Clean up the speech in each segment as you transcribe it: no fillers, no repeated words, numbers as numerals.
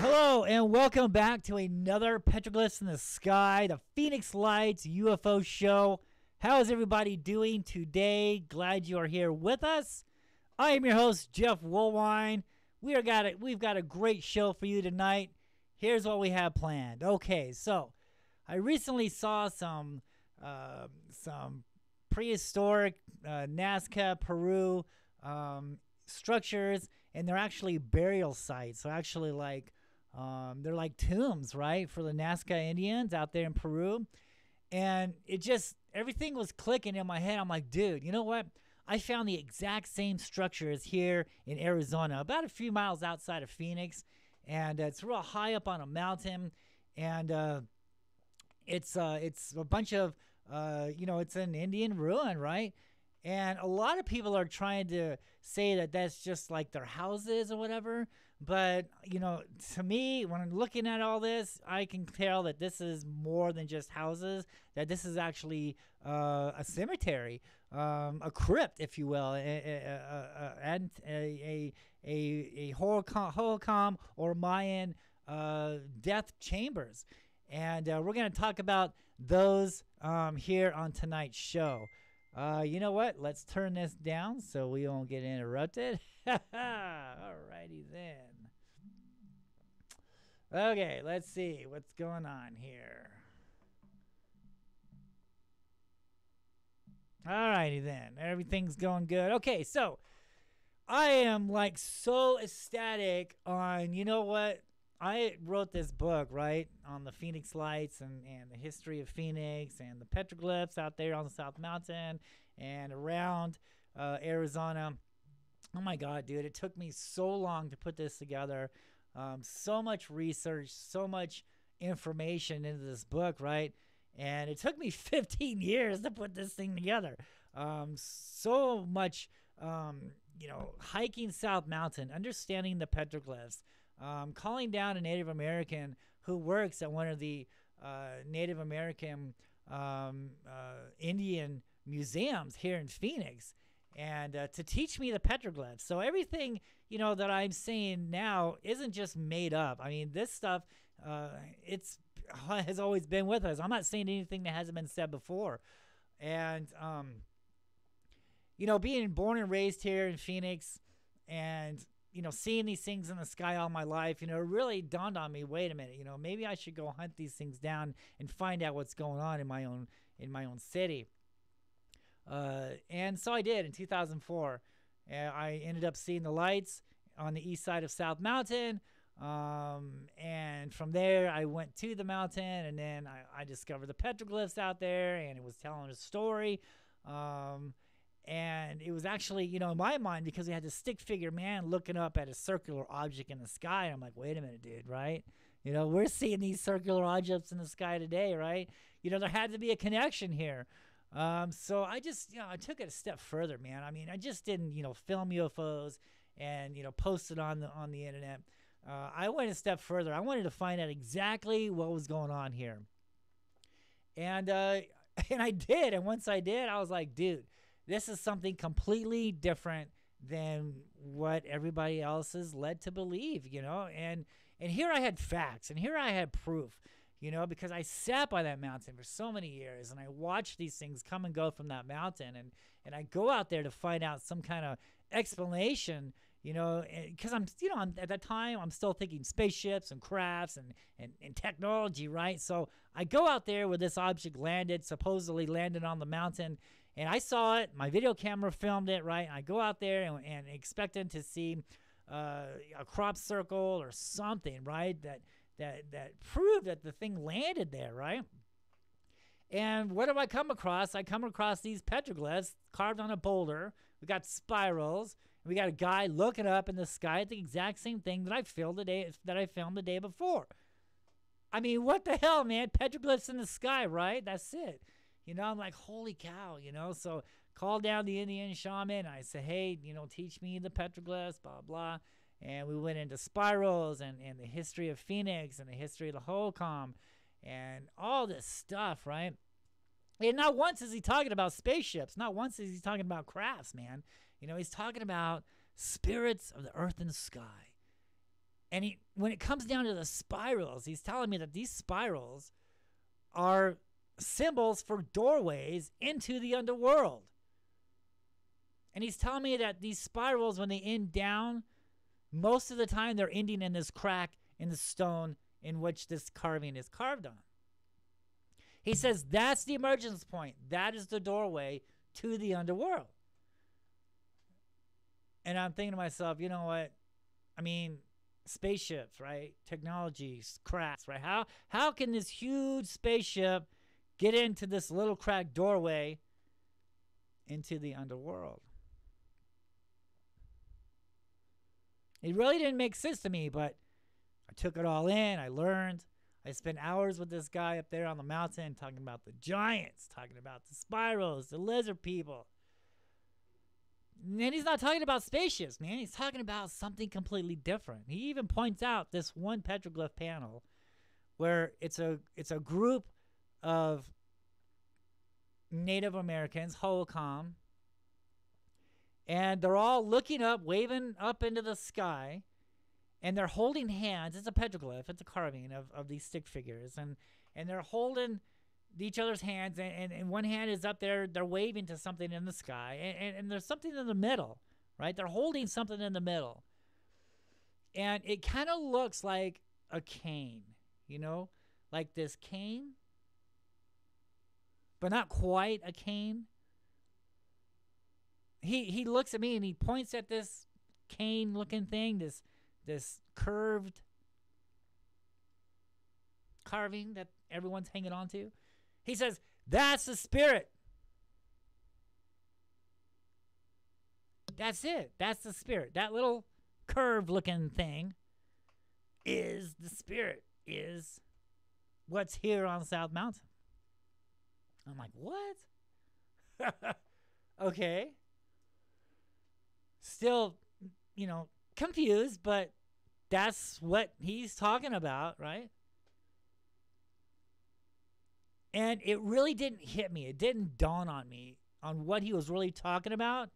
Hello and welcome back to another Petroglyphs in the Sky, the Phoenix Lights UFO show. How is everybody doing today? Glad you are here with us. I am your host, Jeff WOOLWINE. We've got a great show for you tonight. Here's what we have planned. Okay, so I recently saw some prehistoric Nazca, Peru structures, and they're actually burial sites. So actually they're like tombs, right, for the Nazca Indians out there in Peru. And everything was clicking in my head. I'm like, dude, you know what? I found the exact same structures here in Arizona, about a few miles outside of Phoenix. And it's real high up on a mountain. And it's a bunch of, it's an Indian ruin, right? And a lot of people are trying to say that that's just like their houses or whatever. But, to me, when I'm looking at all this, I can tell that this is more than just houses, that this is actually a cemetery, a crypt, if you will, and a Hohokam or Mayan death chambers. And we're going to talk about those here on tonight's show. You know what? Let's turn this down so we won't get interrupted. Alrighty then. Okay, let's see what's going on here. Alrighty then. Everything's going good. Okay, so I am like so ecstatic on, you know what? I wrote this book, right, on the Phoenix Lights and the history of Phoenix and the petroglyphs out there on the South Mountain and around Arizona. Oh, my God, dude. It took me so long to put this together. So much research, so much information into this book, right? And it took me 15 years to put this thing together. So much, hiking South Mountain, understanding the petroglyphs, calling down a Native American who works at one of the Native American Indian museums here in Phoenix, and to teach me the petroglyphs. So everything, that I'm saying now isn't just made up. I mean, this stuff, has always been with us. I'm not saying anything that hasn't been said before. And, being born and raised here in Phoenix and, seeing these things in the sky all my life, it really dawned on me, wait a minute, maybe I should go hunt these things down and find out what's going on in my own city. And so I did in 2004. I ended up seeing the lights on the east side of South Mountain. And from there I went to the mountain, and then I discovered the petroglyphs out there, and it was telling a story. And it was actually, in my mind, because we had this stick figure man looking up at a circular object in the sky. And I'm like, wait a minute, dude, right? We're seeing these circular objects in the sky today, right? There had to be a connection here. So I just, I took it a step further, man. I mean, I just didn't, film UFOs and, post it on the internet. I went a step further. I wanted to find out exactly what was going on here. And I did. And once I did, I was like, dude, this is something completely different than what everybody else is led to believe, and here I had facts, and here I had proof, because I sat by that mountain for so many years, and I watched these things come and go from that mountain, and I go out there to find out some kind of explanation, because I'm at that time, I'm still thinking spaceships and crafts and technology, right? So I go out there where this object supposedly landed on the mountain, and I saw it. My video camera filmed it, right? And I go out there and expecting to see a crop circle or something, right? That proved that the thing landed there, right? And what do I come across? I come across these petroglyphs carved on a boulder. We got spirals. And we got a guy looking up in the sky at the exact same thing that I filmed the day before. I mean, what the hell, man? Petroglyphs in the sky, right? That's it. I'm like, holy cow, So call down the Indian shaman. I said, hey, teach me the petroglyphs, blah, blah. And we went into spirals and the history of Phoenix and the history of the Hohokam and all this stuff, right? And not once is he talking about spaceships. Not once is he talking about crafts, man. He's talking about spirits of the earth and the sky. And when it comes down to the spirals, he's telling me that these spirals are symbols for doorways into the underworld. And he's telling me that these spirals, when they end down, most of the time they're ending in this crack in the stone in which this carving is carved on. He says that's the emergence point. That is the doorway to the underworld. And I'm thinking to myself, you know what? I mean, spaceships, right? Technologies, crafts, right? How can this huge spaceship get into this little cracked doorway into the underworld? It really didn't make sense to me, but I took it all in. I learned. I spent hours with this guy up there on the mountain talking about the giants, talking about the spirals, the lizard people. And then he's not talking about spaceships, man. He's talking about something completely different. He even points out this one petroglyph panel where it's a group of Native Americans, Hohokam, and they're all looking up, waving up into the sky, and they're holding hands. It's a petroglyph. It's a carving of these stick figures, and they're holding each other's hands, and one hand is up there. They're waving to something in the sky, and there's something in the middle, right? They're holding something in the middle, and it kind of looks like a cane, you know, like this cane, but not quite a cane. He looks at me and he points at this cane-looking thing, this curved carving that everyone's hanging on to. He says, that's the spirit. That's it. That's the spirit. That little curved-looking thing is the spirit, is what's here on South Mountain. I'm like, what? Okay. Still, you know, confused, but that's what he's talking about, right? And it really didn't hit me. It didn't dawn on me on what he was really talking about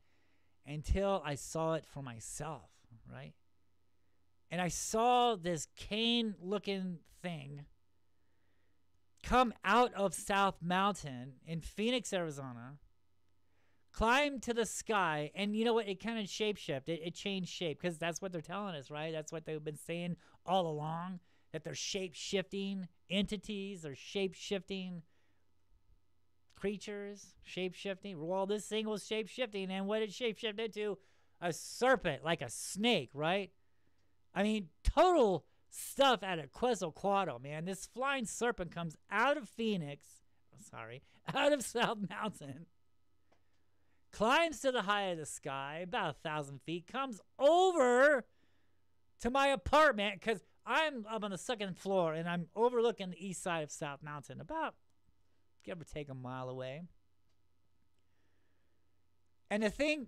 until I saw it for myself, right? And I saw this cane-looking thing come out of South Mountain in Phoenix, Arizona, climb to the sky, and you know what? It kind of shape-shifted. It changed shape, because that's what they're telling us, right? That's what they've been saying all along, that they're shape-shifting entities, or shape-shifting creatures, shape-shifting. Well, this thing was shape-shifting, and what it shape-shifted to? A serpent, like a snake, right? I mean, total stuff out of Quetzalcoatl, man. This flying serpent comes out of out of South Mountain, climbs to the height of the sky, about 1,000 feet, comes over to my apartment, because I'm up on the second floor, and I'm overlooking the east side of South Mountain, about, give or take, a mile away. And the thing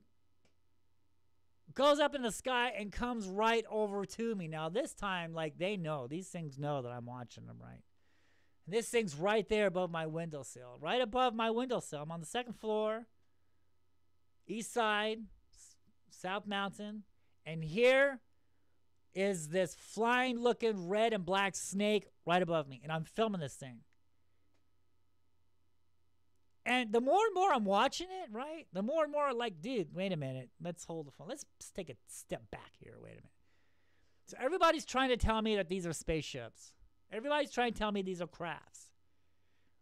goes up in the sky and comes right over to me. Now, this time, like, they know. These things know that I'm watching them, right? And this thing's right there above my windowsill. Right above my windowsill. I'm on the second floor, east side, South Mountain. And here is this flying-looking red and black snake right above me. And I'm filming this thing. And the more and more I'm watching it, right, the more and more like, dude, wait a minute. Let's hold the phone. Let's take a step back here. Wait a minute. So everybody's trying to tell me that these are spaceships. Everybody's trying to tell me these are crafts.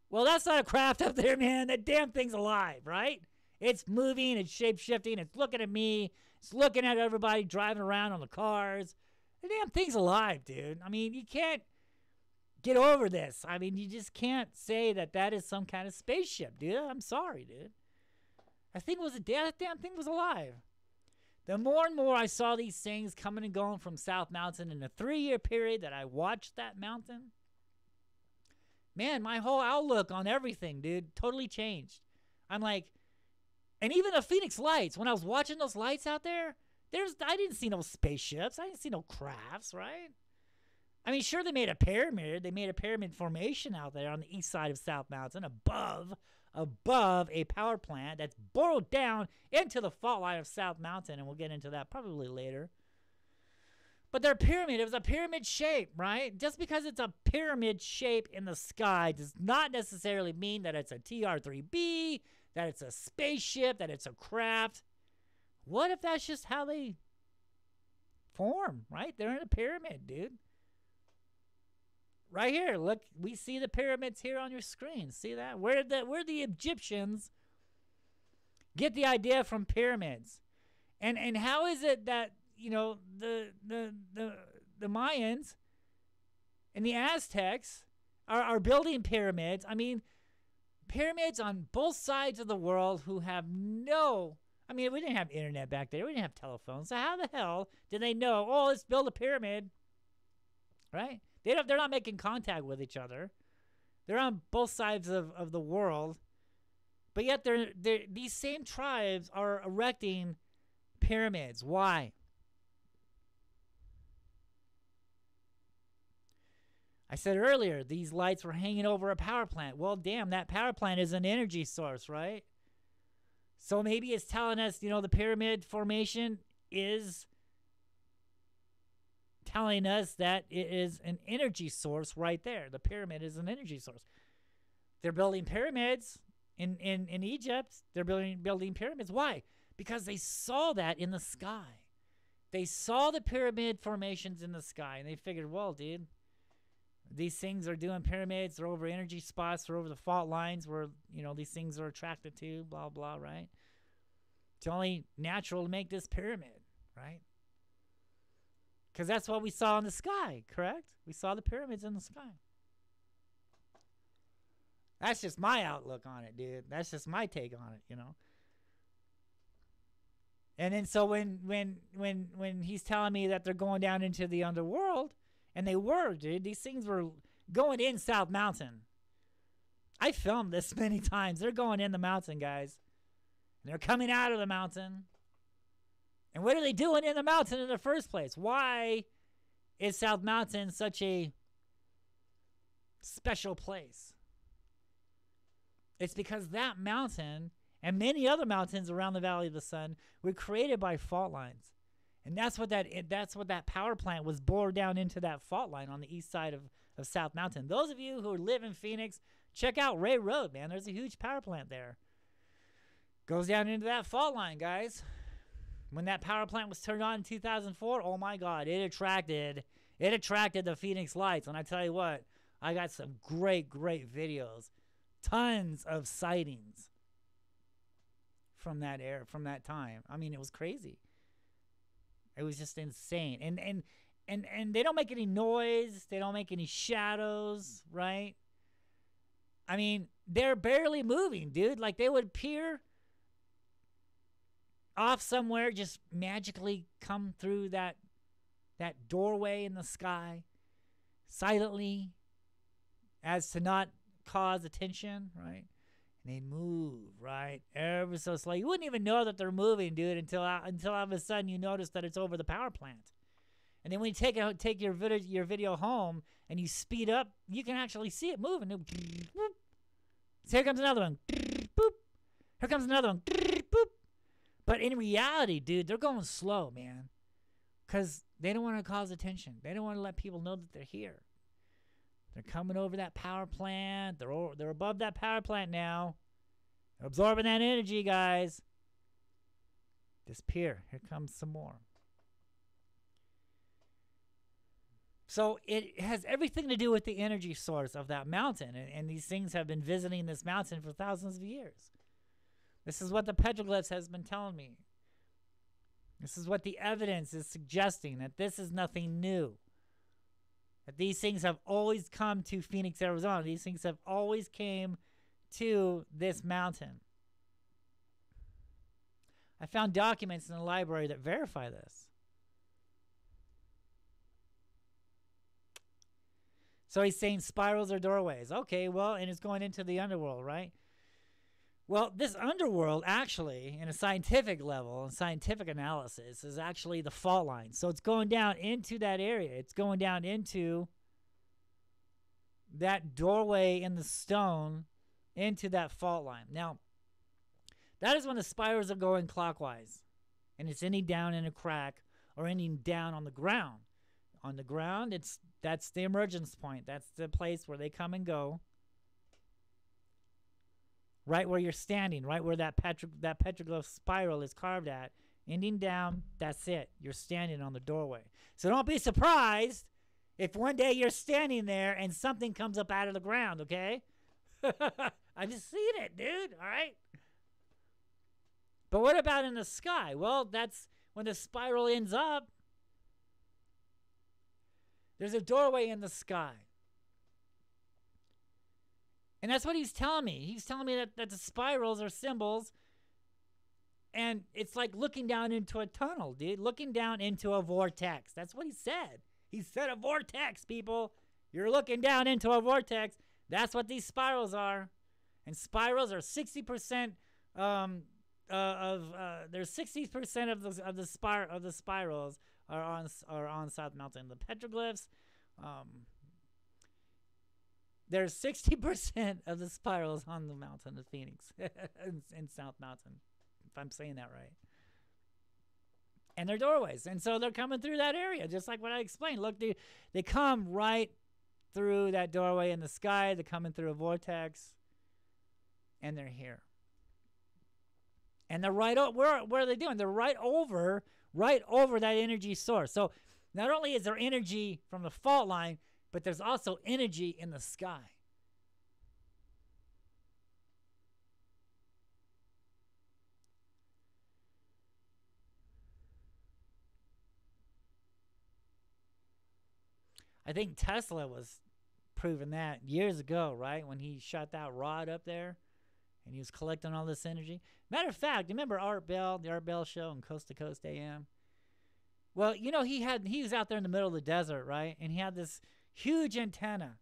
Well, that's not a craft up there, man. That damn thing's alive, right? It's moving. It's shape-shifting. It's looking at me. It's looking at everybody driving around on the cars. The damn thing's alive, dude. I mean, you can't get over this. I mean, you just can't say that that is some kind of spaceship, dude. I'm sorry, dude. That damn thing was alive. The more and more I saw these things coming and going from South Mountain in the 3-year period that I watched that mountain, man, my whole outlook on everything, dude, totally changed. I'm like, and even the Phoenix lights, when I was watching those lights out there, I didn't see no spaceships. I didn't see no crafts, right? I mean, sure, they made a pyramid. They made a pyramid formation out there on the east side of South Mountain above a power plant that's burrowed down into the fault line of South Mountain, and we'll get into that probably later. But their pyramid, it was a pyramid shape, right? Just because it's a pyramid shape in the sky does not necessarily mean that it's a TR-3B, that it's a spaceship, that it's a craft. What if that's just how they form, right? They're in a pyramid, dude. Right here, look, we see the pyramids here on your screen. See that? Where did the Egyptians get the idea from pyramids? And how is it that, you know, the Mayans and the Aztecs are building pyramids? I mean, pyramids on both sides of the world who have no, I mean, we didn't have internet back there. We didn't have telephones. So how the hell did they know, oh, let's build a pyramid, right? They're not making contact with each other. They're on both sides of the world. But yet these same tribes are erecting pyramids. Why? I said earlier, these lights were hanging over a power plant. Well, damn, that power plant is an energy source, right? So maybe it's telling us, you know, the pyramid formation is telling us that it is an energy source right there. The pyramid is an energy source. They're building pyramids in Egypt. They're building pyramids. Why? Because they saw that in the sky. They saw the pyramid formations in the sky, and they figured, well, dude, these things are doing pyramids. They're over energy spots. They're over the fault lines where, you know, these things are attracted to, blah, blah, right? It's only natural to make this pyramid, right? Because that's what we saw in the sky, correct? We saw the pyramids in the sky. That's just my outlook on it, dude. That's just my take on it, you know? And then so when he's telling me that they're going down into the underworld, and they were, dude, these things were going in South Mountain. I filmed this many times. They're going in the mountain, guys. And they're coming out of the mountain. And what are they doing in the mountain in the first place? Why is South Mountain such a special place? It's because that mountain and many other mountains around the Valley of the Sun were created by fault lines. And that's what that power plant was bored down into, that fault line on the east side of South Mountain. Those of you who live in Phoenix, check out Ray Road, man. There's a huge power plant there. Goes down into that fault line, guys. When that power plant was turned on in 2004, oh my God, it attracted the Phoenix lights. And I tell you what, I got some great videos, tons of sightings from that time. I mean, it was crazy. It was just insane. And they don't make any noise. They don't make any shadows, right? I mean, they're barely moving, dude. Like, they would appear off somewhere, just magically come through that doorway in the sky silently as to not cause attention, right? And they move, right? Ever so slowly. You wouldn't even know that they're moving, dude, until all of a sudden you notice that it's over the power plant. And then when you take your video home and you speed up, you can actually see it moving. So here comes another one. Boop. Here comes another one. Boop. But in reality, dude, they're going slow, man. Because they don't want to cause attention. They don't want to let people know that they're here. They're coming over that power plant. They're above that power plant now. They're absorbing that energy, guys. Disappear. Here comes some more. So it has everything to do with the energy source of that mountain. And these things have been visiting this mountain for thousands of years. This is what the petroglyphs has been telling me. This is what the evidence is suggesting, that this is nothing new. That these things have always come to Phoenix, Arizona. These things have always came to this mountain. I found documents in the library that verify this. So he's saying spirals are doorways. Okay, well, and it's going into the underworld, right? Well, this underworld actually, in a scientific level, and scientific analysis, is actually the fault line. So it's going down into that area. It's going down into that doorway in the stone, into that fault line. Now, that is when the spirals are going clockwise, and it's ending down in a crack or ending down on the ground. On the ground, that's the emergence point. That's the place where they come and go. Right where you're standing, right where that petroglyph spiral is carved at, ending down, that's it. You're standing on the doorway. So don't be surprised if one day you're standing there and something comes up out of the ground, okay? I just seen it, dude, all right? But what about in the sky? Well, that's when the spiral ends up. There's a doorway in the sky. And that's what he's telling me. He's telling me that the spirals are symbols. And it's like looking down into a tunnel, dude. Looking down into a vortex. That's what he said. He said a vortex, people. You're looking down into a vortex. That's what these spirals are. And spirals are 60% there's 60% of the spirals are on South Mountain. The petroglyphs, there's 60% of the spirals on the mountain of Phoenix in South Mountain, if I'm saying that right. And they're doorways, and so they're coming through that area, just like what I explained. Look, they come right through that doorway in the sky. They're coming through a vortex, and they're here. And they're right where are they doing? They're right over that energy source. So not only is there energy from the fault line, but there's also energy in the sky. I think Tesla was proving that years ago, right? When he shot that rod up there and he was collecting all this energy. Matter of fact, remember Art Bell, the Art Bell show on Coast to Coast AM? Well, you know, he was out there in the middle of the desert, right? And he had this huge antenna,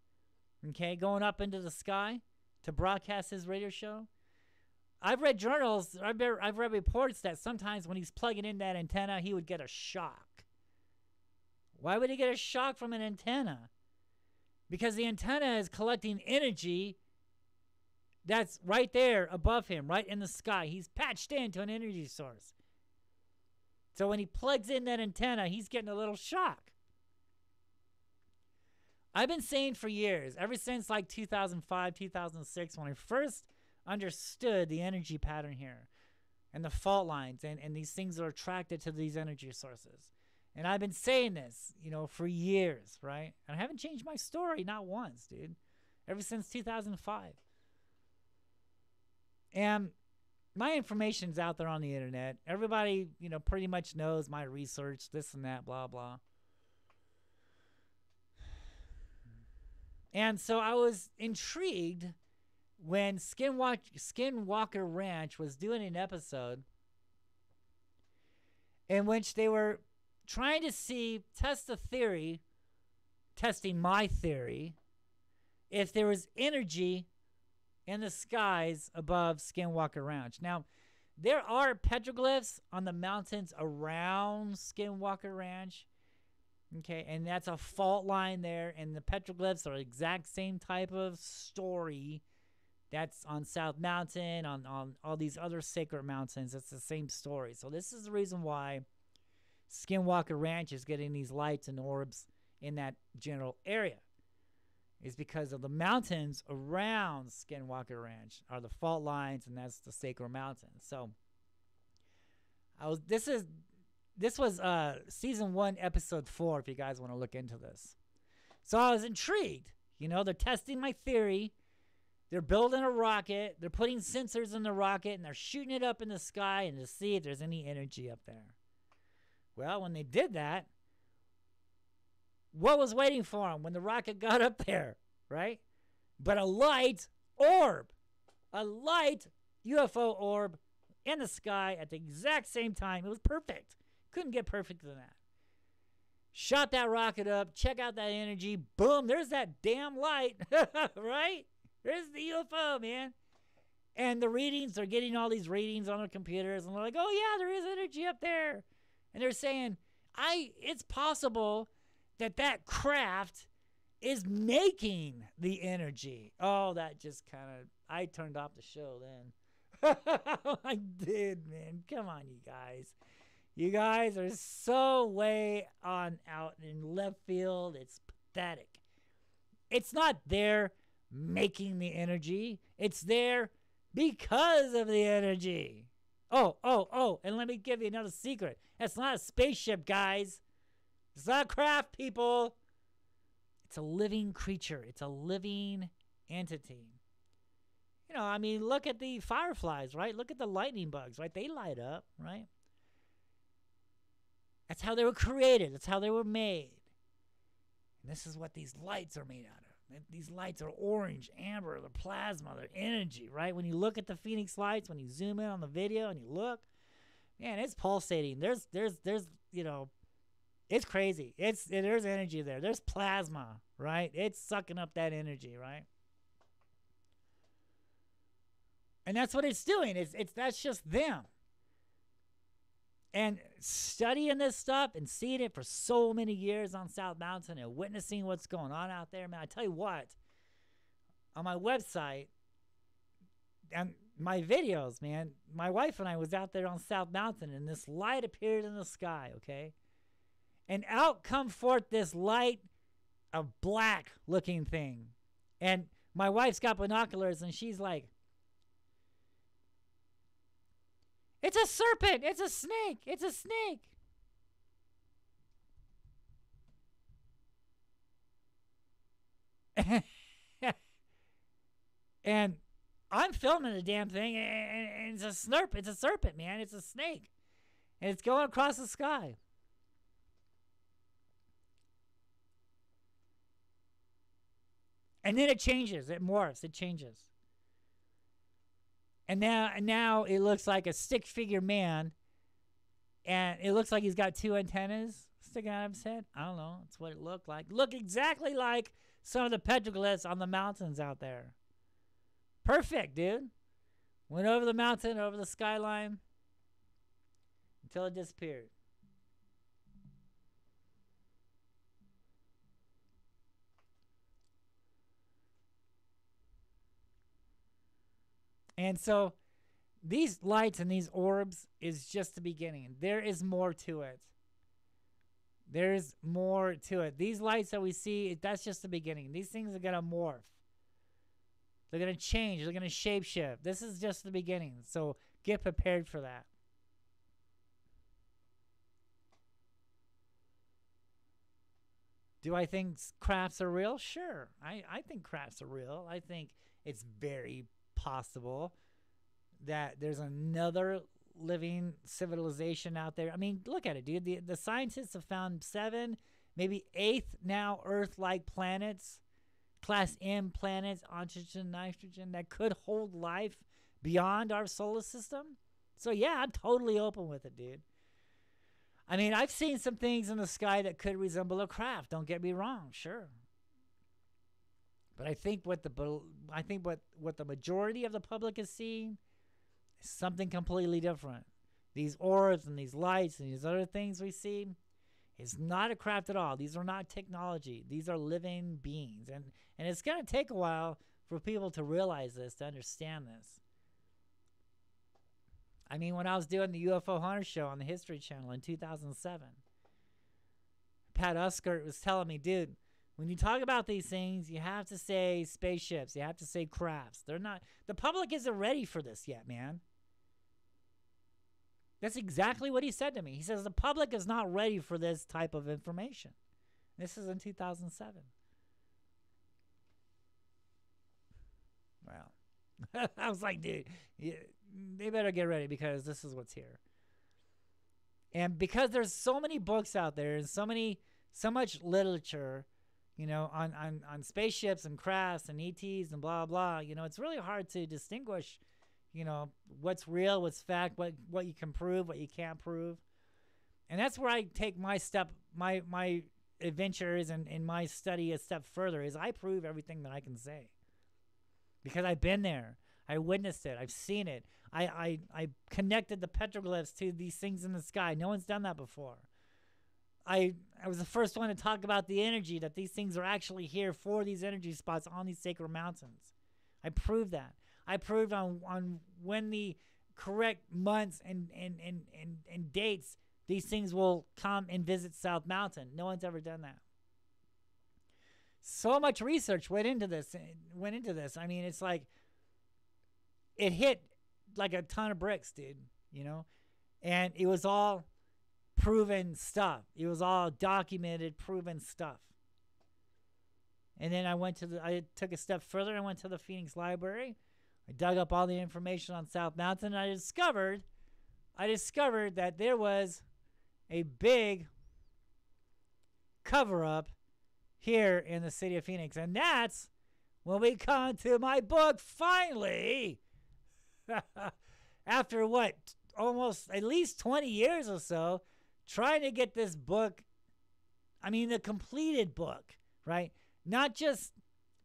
okay, going up into the sky to broadcast his radio show. I've read journals, I've read reports that sometimes when he's plugging in that antenna, he would get a shock. Why would he get a shock from an antenna? Because the antenna is collecting energy that's right there above him, right in the sky. He's patched into an energy source. So when he plugs in that antenna, he's getting a little shock. I've been saying for years, ever since like 2005, 2006, when I first understood the energy pattern here and the fault lines and these things are attracted to these energy sources. And I've been saying this, you know, for years, right? And I haven't changed my story, not once, dude. Ever since 2005. And my information's out there on the internet. Everybody, you know, pretty much knows my research, this and that, blah, blah. And so I was intrigued when Skinwalker Ranch was doing an episode in which they were trying to test the theory, testing my theory, if there was energy in the skies above Skinwalker Ranch. Now, there are petroglyphs on the mountains around Skinwalker Ranch, okay, and that's a fault line there, and the petroglyphs are the exact same type of story that's on South Mountain, on all these other sacred mountains. It's the same story. So this is the reason why Skinwalker Ranch is getting these lights and orbs in that general area, is because of the mountains around Skinwalker Ranch are the fault lines, and that's the sacred mountains. So this was season 1, episode 4, if you guys want to look into this. So I was intrigued. You know, they're testing my theory. They're building a rocket. They're putting sensors in the rocket, and they're shooting it up in the sky and to see if there's any energy up there. Well, when they did that, what was waiting for them when the rocket got up there, right? But a light orb, a light UFO orb in the sky at the exact same time. It was perfect. Couldn't get perfect than that. Shot that rocket up, check out that energy, boom, there's that damn light, right? There's the UFO, man. And the readings, they're getting all these readings on their computers, and they're like, oh yeah, there is energy up there. And they're saying, it's possible that craft is making the energy. Oh, that just kind of, I turned off the show then. I did, man. Come on, you guys. You guys are so way on out in left field. It's pathetic. It's not there making the energy. It's there because of the energy. Oh, and let me give you another secret. It's not a spaceship, guys. It's not a craft, people. It's a living creature. It's a living entity. You know, I mean, look at the fireflies, right? Look at the lightning bugs, right? They light up, right? That's how they were created. That's how they were made. And this is what these lights are made out of. These lights are orange, amber, the plasma, they're energy, right? When you look at the Phoenix lights, when you zoom in on the video and you look, man, it's pulsating. There's, you know, it's crazy. There's energy there. There's plasma, right? It's sucking up that energy, right? And that's what it's doing. That's just them. And studying this stuff and seeing it for so many years on South Mountain and witnessing what's going on out there, man, I tell you what, on my website and my videos, man, my wife and I was out there on South Mountain and this light appeared in the sky, okay? And out come forth this light, a black looking thing. And my wife's got binoculars and she's like, it's a serpent. It's a snake. It's a snake. And I'm filming the damn thing, and it's a snurp. It's a serpent, man. It's a snake. And it's going across the sky. And then it changes. It morphs. It changes. And now it looks like a stick figure man, and it looks like he's got two antennas sticking out of his head. I don't know. That's what it looked like. Look exactly like some of the petroglyphs on the mountains out there. Perfect, dude. Went over the mountain, over the skyline, until it disappeared. And so these lights and these orbs is just the beginning. There is more to it. There's more to it. These lights that we see, that's just the beginning. These things are going to morph. They're going to change. They're going to shapeshift. This is just the beginning. So get prepared for that. Do I think crafts are real? Sure. I think crafts are real. I think it's very possible that there's another living civilization out there. I mean, look at it, dude. The scientists have found 7, maybe 8 now Earth-like planets, Class M planets, oxygen, nitrogen, that could hold life beyond our solar system. So, yeah, I'm totally open with it, dude. I mean, I've seen some things in the sky that could resemble a craft. Don't get me wrong, sure. But I think what the majority of the public is seeing is something completely different. These orbs and these lights and these other things we see is not a craft at all. These are not technology. These are living beings. And it's going to take a while for people to realize this, to understand this. I mean, when I was doing the UFO Hunter show on the History Channel in 2007, Pat Uskert was telling me, dude, when you talk about these things, you have to say spaceships. You have to say crafts. They're not. The public isn't ready for this yet, man. That's exactly what he said to me. He says the public is not ready for this type of information. This is in 2007. Well, I was like, dude, they better get ready because this is what's here. And because there's so many books out there and so much literature, you know, on spaceships and crafts and ETs and blah, blah, you know, it's really hard to distinguish, you know, what's real, what's fact, what you can prove, what you can't prove. And that's where I take my adventures and my study a step further, is I prove everything that I can say. Because I've been there. I witnessed it. I've seen it. I connected the petroglyphs to these things in the sky. No one's done that before. I was the first one to talk about the energy, that these things are actually here for these energy spots on these sacred mountains. I proved that. I proved on when the correct months and dates these things will come and visit South Mountain. No one's ever done that. So much research went into this. I mean, it's like it hit like a ton of bricks, dude, you know? And it was all proven stuff. It was all documented, proven stuff. And then I took a step further. I went to the Phoenix Library. I dug up all the information on South Mountain, and I discovered that there was a big cover-up here in the city of Phoenix. And that's when we come to my book, finally. After what? Almost at least 20 years or so, trying to get this book, I mean, the completed book, right? Not just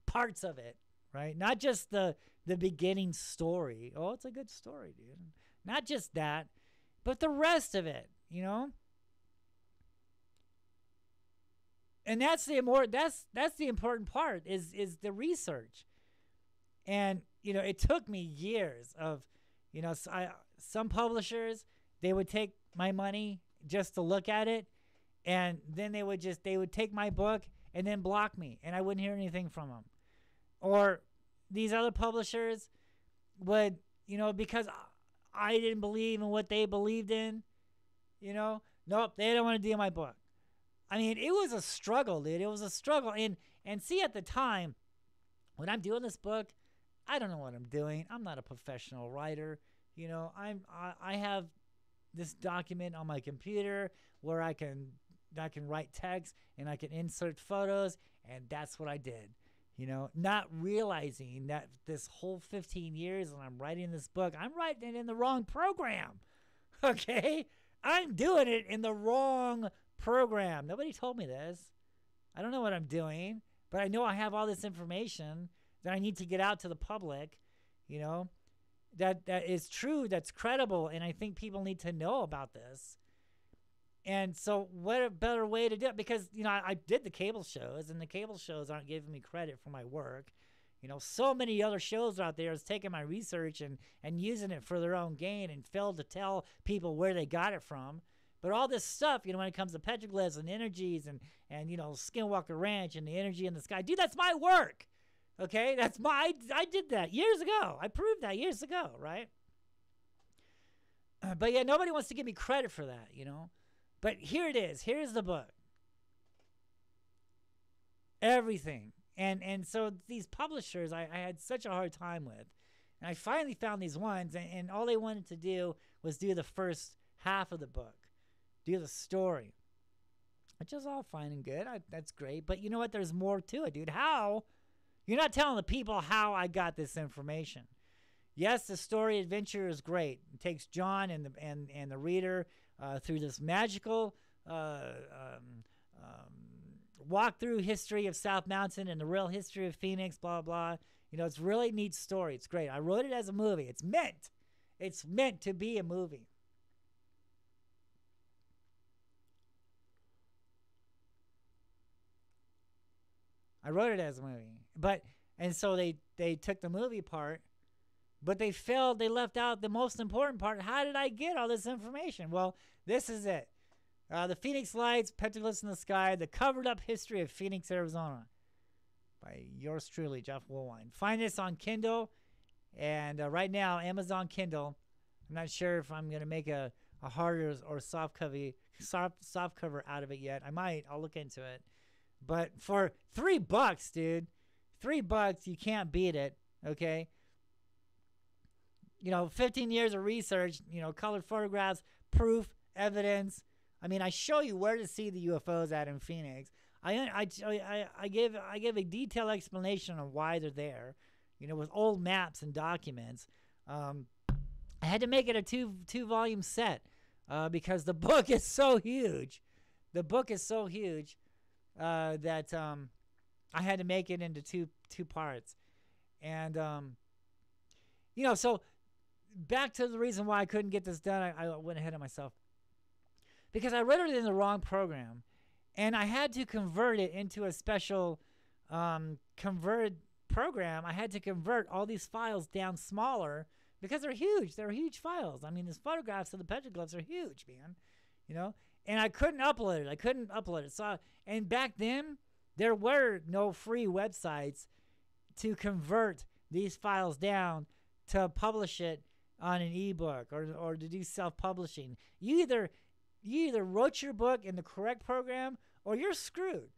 parts of it, right? Not just the beginning story. Oh, it's a good story, dude. Not just that, but the rest of it, you know? And that's the important part is the research. And, you know, it took me years of, you know, some publishers, they would take my money just to look at it, and then they would take my book and then block me, and I wouldn't hear anything from them. Or these other publishers would, you know, because I didn't believe in what they believed in, you know, nope, they don't want to deal my book. I mean, it was a struggle, dude. It was a struggle. And see, at the time, when I'm doing this book, I don't know what I'm doing. I'm not a professional writer. You know, I have this document on my computer where I can write text and I can insert photos, and that's what I did. You know, not realizing that this whole 15 years when I'm writing this book, I'm writing it in the wrong program. Okay? I'm doing it in the wrong program. Nobody told me this. I don't know what I'm doing, but I know I have all this information that I need to get out to the public, you know, that is true, that's credible, and I think people need to know about this. And so what a better way to do it? Because, you know, I did the cable shows, and the cable shows aren't giving me credit for my work. You know, so many other shows out there is taking my research and using it for their own gain and failed to tell people where they got it from. But all this stuff, you know, when it comes to petroglyphs and energies and you know, Skinwalker Ranch and the energy in the sky, dude, that's my work. Okay? I did that years ago. I proved that years ago, right? But yeah, nobody wants to give me credit for that, you know? But here it is. Here's the book. Everything. And so these publishers I had such a hard time with. And I finally found these ones, and all they wanted to do was do the first half of the book. Do the story. Which is all fine and good. That's great. But you know what? There's more to it, dude. How? You're not telling the people how I got this information. Yes, the story adventure is great. It takes John and the reader through this magical walk-through history of South Mountain and the real history of Phoenix, blah, blah. You know, it's a really neat story. It's great. I wrote it as a movie. It's meant to be a movie. I wrote it as a movie. And so they took the movie part, but they left out the most important part. How did I get all this information? Well, this is it. The Phoenix Lights, Petroglyphs in the Sky, The Covered Up History of Phoenix, Arizona, by yours truly, Jeff WOOLWINE. Find this on Kindle, and right now, Amazon Kindle. I'm not sure if I'm going to make a hard or soft cover out of it yet. I might. I'll look into it. But for $3, dude, $3, you can't beat it, okay? You know, 15 years of research, you know, colored photographs, proof, evidence. I mean, I show you where to see the UFOs at in Phoenix. I give a detailed explanation on why they're there, you know, with old maps and documents. I had to make it a two volume set because the book is so huge. The book is so huge that I had to make it into two parts. And you know, so back to the reason why I couldn't get this done, I went ahead of myself. Because I wrote it in the wrong program, and I had to convert it into a special converted program. I had to convert all these files down smaller because they're huge. They're huge files. I mean, these photographs of the petroglyphs are huge, man. you know, and I couldn't upload it. So, and back then, there were no free websites to convert these files down to publish it on an ebook or to do self-publishing. You either wrote your book in the correct program or you're screwed.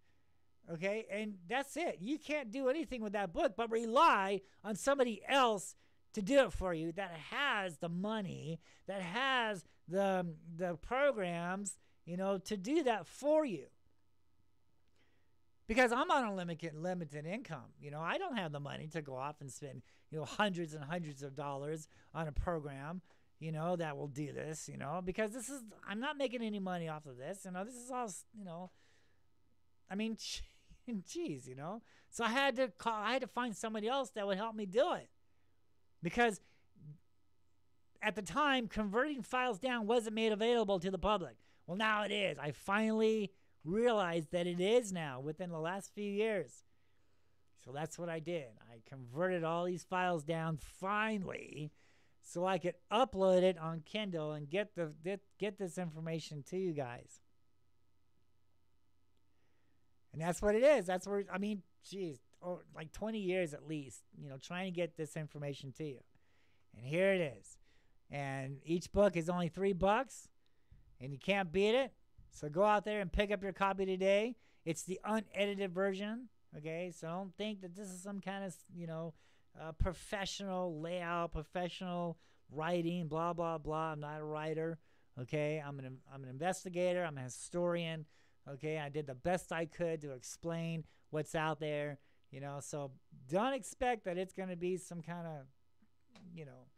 Okay, and that's it. You can't do anything with that book but rely on somebody else to do it for you that has the money, that has the programs, you know, to do that for you. Because I'm on a limited income. You know, I don't have the money to go off and spend, you know, hundreds and hundreds of dollars on a program, you know, that will do this, you know, because I'm not making any money off of this. You know, this is all, you know, I mean, geez, you know. So I had to find somebody else that would help me do it. Because at the time, converting files down wasn't made available to the public. Well, now it is. I finally realized that it is now within the last few years. So that's what I did. I converted all these files down finally so I could upload it on Kindle and get this information to you guys. And that's what it is. That's where, I mean, geez, like 20 years at least, you know, trying to get this information to you. And here it is. And each book is only $3, and you can't beat it. So go out there and pick up your copy today. It's the unedited version, okay? So don't think that this is some kind of, you know, professional layout, professional writing, blah, blah, blah. I'm not a writer, okay? I'm an investigator. I'm a historian, okay? I did the best I could to explain what's out there, you know? So don't expect that it's going to be some kind of, you know,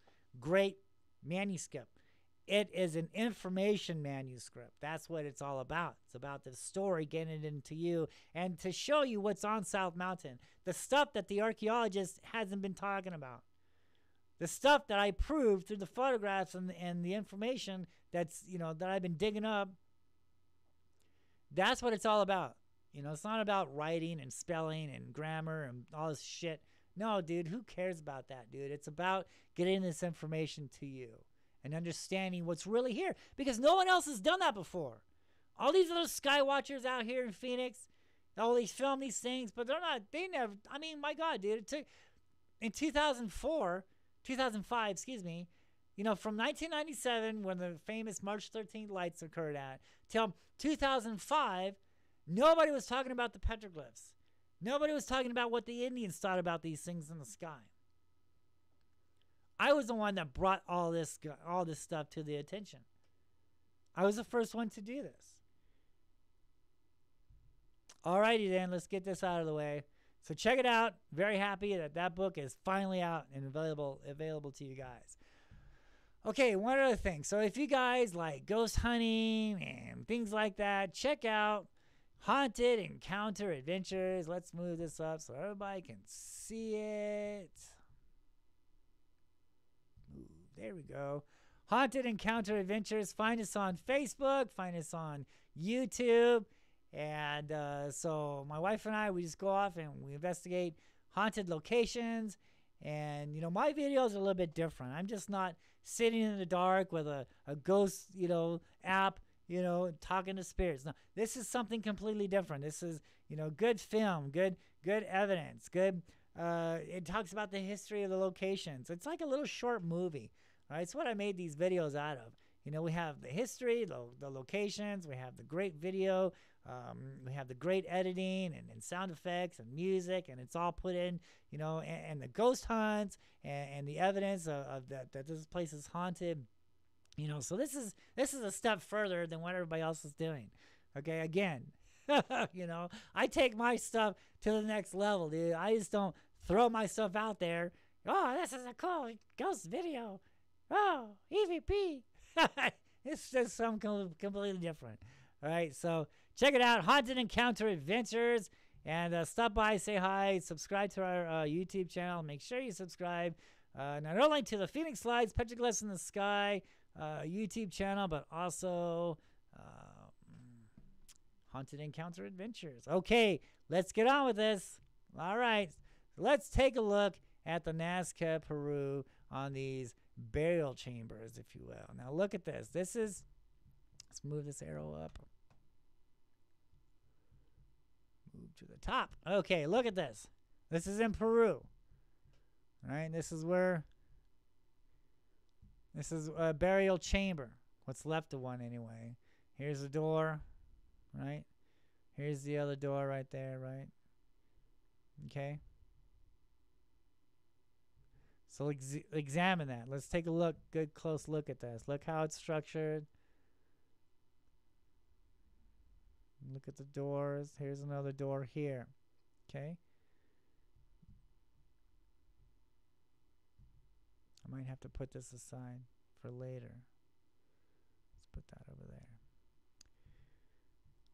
great manuscript. It is an information manuscript. That's what it's all about. It's about the story, getting it into you, and to show you what's on South Mountain. The stuff that the archaeologist hasn't been talking about. The stuff that I proved through the photographs and the information that's, you know, that I've been digging up. That's what it's all about. You know, it's not about writing and spelling and grammar and all this shit. No, dude, who cares about that, dude? It's about getting this information to you and understanding what's really here, because no one else has done that before. All these other sky watchers out here in Phoenix, all these film these things, but they never, I mean, my God, dude, it took, in 2005, excuse me, you know, from 1997, when the famous March 13th lights occurred till 2005, nobody was talking about the petroglyphs. Nobody was talking about what the Indians thought about these things in the sky. I was the one that brought all this stuff to the attention. I was the first one to do this. Alrighty then, let's get this out of the way. So check it out. Very happy that book is finally out and available to you guys. Okay, one other thing. So if you guys like ghost hunting and things like that, check out Haunted Encounter Adventures. Let's move this up so everybody can see it. There we go. Haunted Encounter Adventures. Find us on Facebook. Find us on YouTube. And so my wife and I, we just go off and we investigate haunted locations. And, you know, my videos are a little bit different. I'm just not sitting in the dark with a ghost, you know, app, you know, talking to spirits. No, this is something completely different. This is, you know, good film, good evidence, good. It talks about the history of the locations. It's like a little short movie. All right, it's what I made these videos out of. You know, we have the history, the locations, we have the great video, we have the great editing and sound effects and music, and it's all put in, you know, and the ghost hunts and the evidence of that this place is haunted. You know, so this is a step further than what everybody else is doing. Okay, again, you know, I take my stuff to the next level, dude. I just don't throw my stuff out there. Oh, this is a cool ghost video. Oh, EVP. It's just something completely different. All right, so check it out, Haunted Encounter Adventures, and stop by, say hi, subscribe to our YouTube channel. Make sure you subscribe not only to the Phoenix Slides, Petroglyphs in the Sky YouTube channel, but also Haunted Encounter Adventures. Okay, let's get on with this. All right, let's take a look at the Nazca, Peru on these burial chambers, if you will. Now look at this. This is Let's move this arrow up. Move to the top. Okay, look at this. This is in Peru. All right, this is a burial chamber. What's left of one anyway. Here's the door, right? Here's the other door right there, right? Okay. So examine that. Let's take a good close look at this. Look how it's structured. Look at the doors. Here's another door here. Okay. I might have to put this aside for later. Let's put that over there.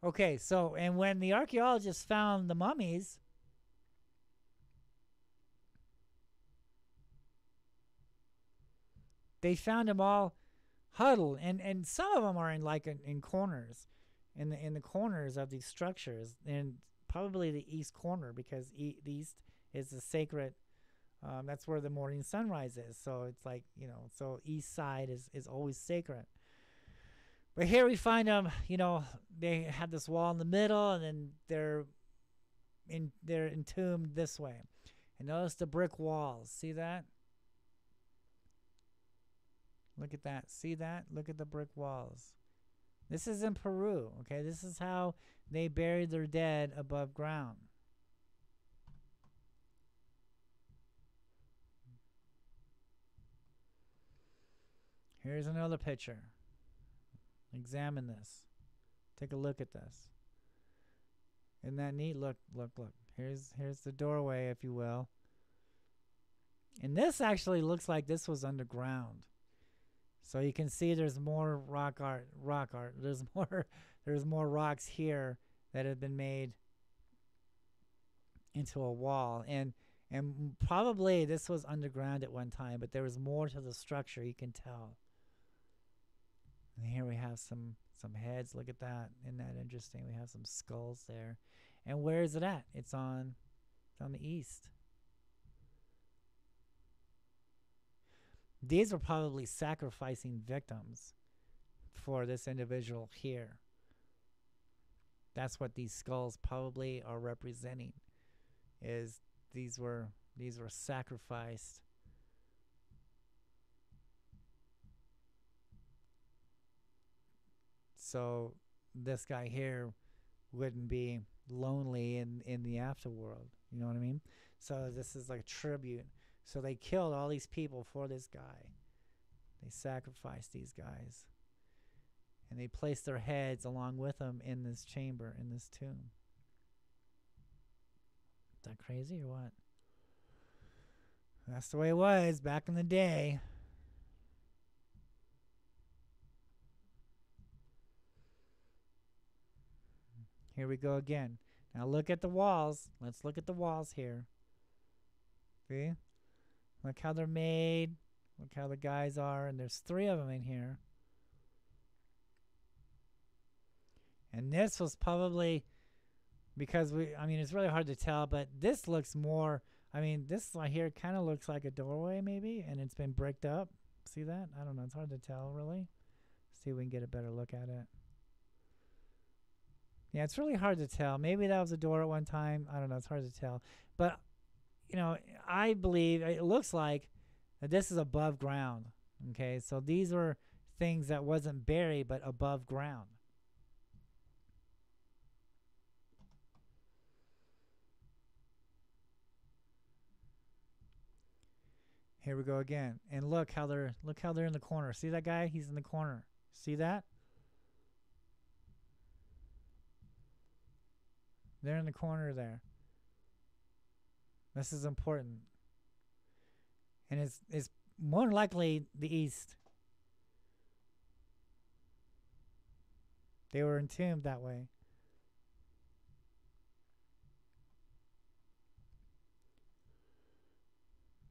Okay, so, and when the archaeologists found the mummies, they found them all huddled, and some of them are in corners, in the corners of these structures, and probably the east corner, because the east is the sacred. That's where the morning sunrise is. So it's like, so east side is always sacred. But here we find them, they had this wall in the middle, and then they're entombed this way. And notice the brick walls. See that? Look at that. See that? Look at the brick walls. This is in Peru, okay? This is how they buried their dead above ground. Here's another picture. Examine this. Take a look at this. Isn't that neat? Look. Here's the doorway, if you will. And this actually looks like this was underground. So you can see there's more rock art. There's more rocks here that have been made into a wall. And probably this was underground at one time, but there was more to the structure, you can tell. And here we have some heads. Look at that. Isn't that interesting? We have some skulls there. And where is it at? It's on the east. These were probably sacrificing victims for this individual here. That's what these skulls probably are representing, is these were sacrificed. So this guy here wouldn't be lonely in the afterworld. You know what I mean? So this is like a tribute. So they killed all these people for this guy. They sacrificed these guys. And they placed their heads along with them in this chamber, in this tomb. Is that crazy or what? That's the way it was back in the day. Here we go again. Now look at the walls. Let's look at the walls here. See? Look how they're made. Look how the guys are. And there's 3 of them in here. And this was probably, because it's really hard to tell, but this looks more, this right here kind of looks like a doorway maybe, and it's been bricked up. See that? I don't know. It's hard to tell really. See if we can get a better look at it. Yeah, it's really hard to tell. Maybe that was a door at one time. I don't know. It's hard to tell. But, I believe it looks like that this is above ground. Okay, so these were things that wasn't buried but above ground. Here we go again. And look how they're in the corner. See that guy? He's in the corner. See that? They're in the corner there. This is important. And it's more likely the east. They were entombed that way.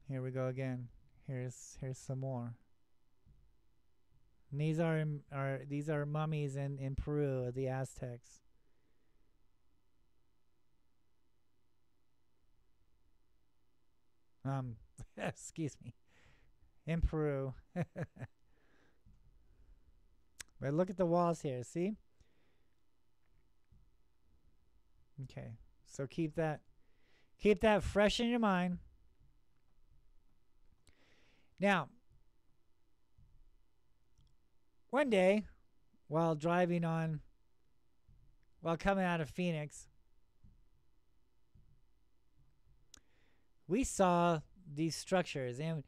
Here we go again. Here's some more. And these are mummies in Peru of the Aztecs. Excuse me. In Peru. But look at the walls here. See? Okay. So keep that fresh in your mind. Now, one day, while coming out of Phoenix, we saw these structures, and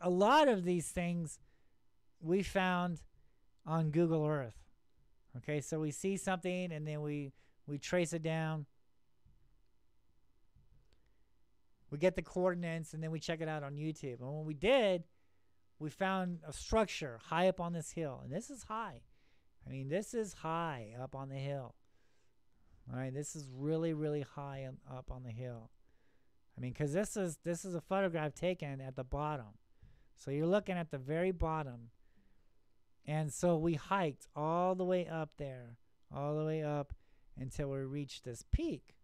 a lot of these things we found on Google Earth. Okay, so we see something and then we trace it down. We get the coordinates and then we check it out on YouTube. And when we did, we found a structure high up on this hill. And this is high. I mean, this is high up on the hill. All right, this is really, really high up on the hill. I mean, because this is a photograph taken at the bottom. So you're looking at the very bottom. And so we hiked all the way up there, all the way up until we reached this peak.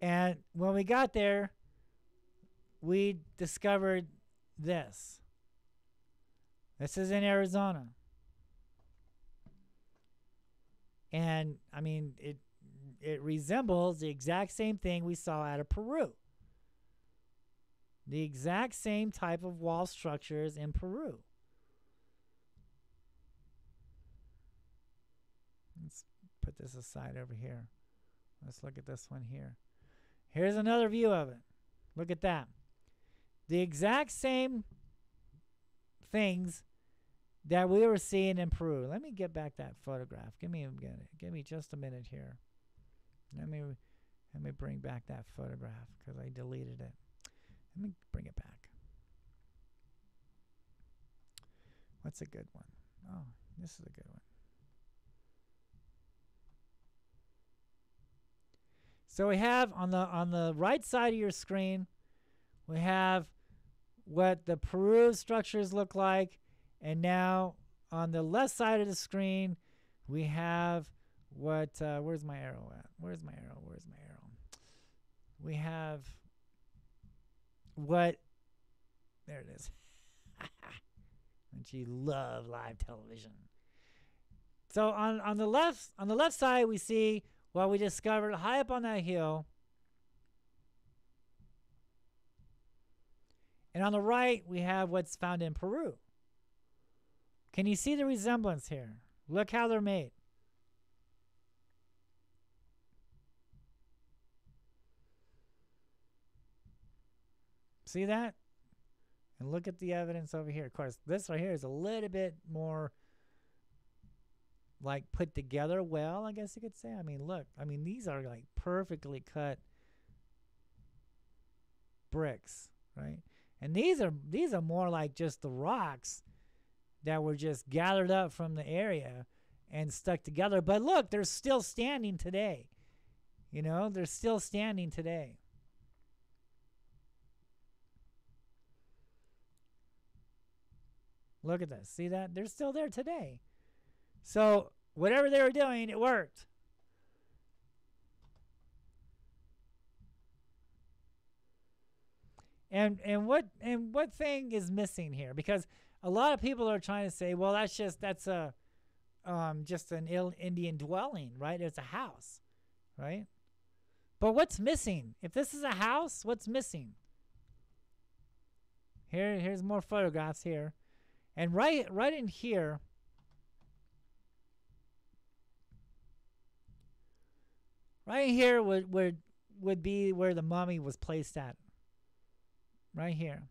And when we got there, we discovered this. This is in Arizona. And I mean, it resembles the exact same thing we saw out of Peru. The exact same type of wall structures in Peru. Let's put this aside over here. Let's look at this one here. Here's another view of it. Look at that. The exact same things that we were seeing in Peru. Let me get back that photograph. Give me just a minute here. Let me bring back that photograph because I deleted it. Let me bring it back. What's a good one? Oh, this is a good one. So we have on the right side of your screen, we have what the Peru structures look like, and now on the left side of the screen, we have what? Where's my arrow at? Where's my arrow? Where's my arrow? We have what? There it is. And you love live television. So on the left side, we see what we discovered high up on that hill. And on the right, we have what's found in Peru. Can you see the resemblance here? Look how they're made. See that? And look at the evidence over here. Of course, this right here is a little bit more like put together well, I guess you could say. I mean, look. I mean, these are like perfectly cut bricks, right? And these are more like just the rocks that were just gathered up from the area and stuck together. But look, they're still standing today. You know, they're still standing today. Look at this. See that? They're still there today. So whatever they were doing, it worked. And what thing is missing here? Because a lot of people are trying to say, well, that's just an Indian dwelling, right? It's a house, right? But what's missing? If this is a house, what's missing? Here's more photographs here. And right in here, would be where the mummy was placed at. Right here.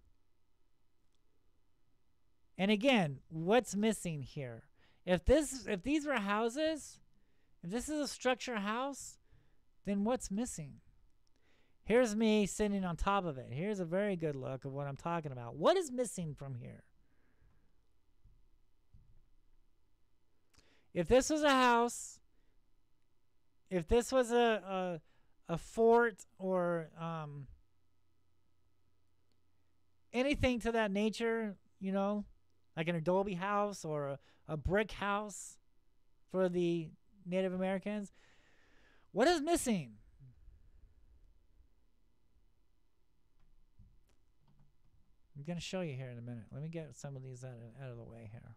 And again, what's missing here? If these were houses, if this is a structure house, then what's missing? Here's me sitting on top of it. Here's a very good look of what I'm talking about. What is missing from here? If this was a house, if this was a fort or anything to that nature, you know, like an adobe house or a brick house for the Native Americans, what is missing? I'm going to show you here in a minute. Let me get some of these out of the way here.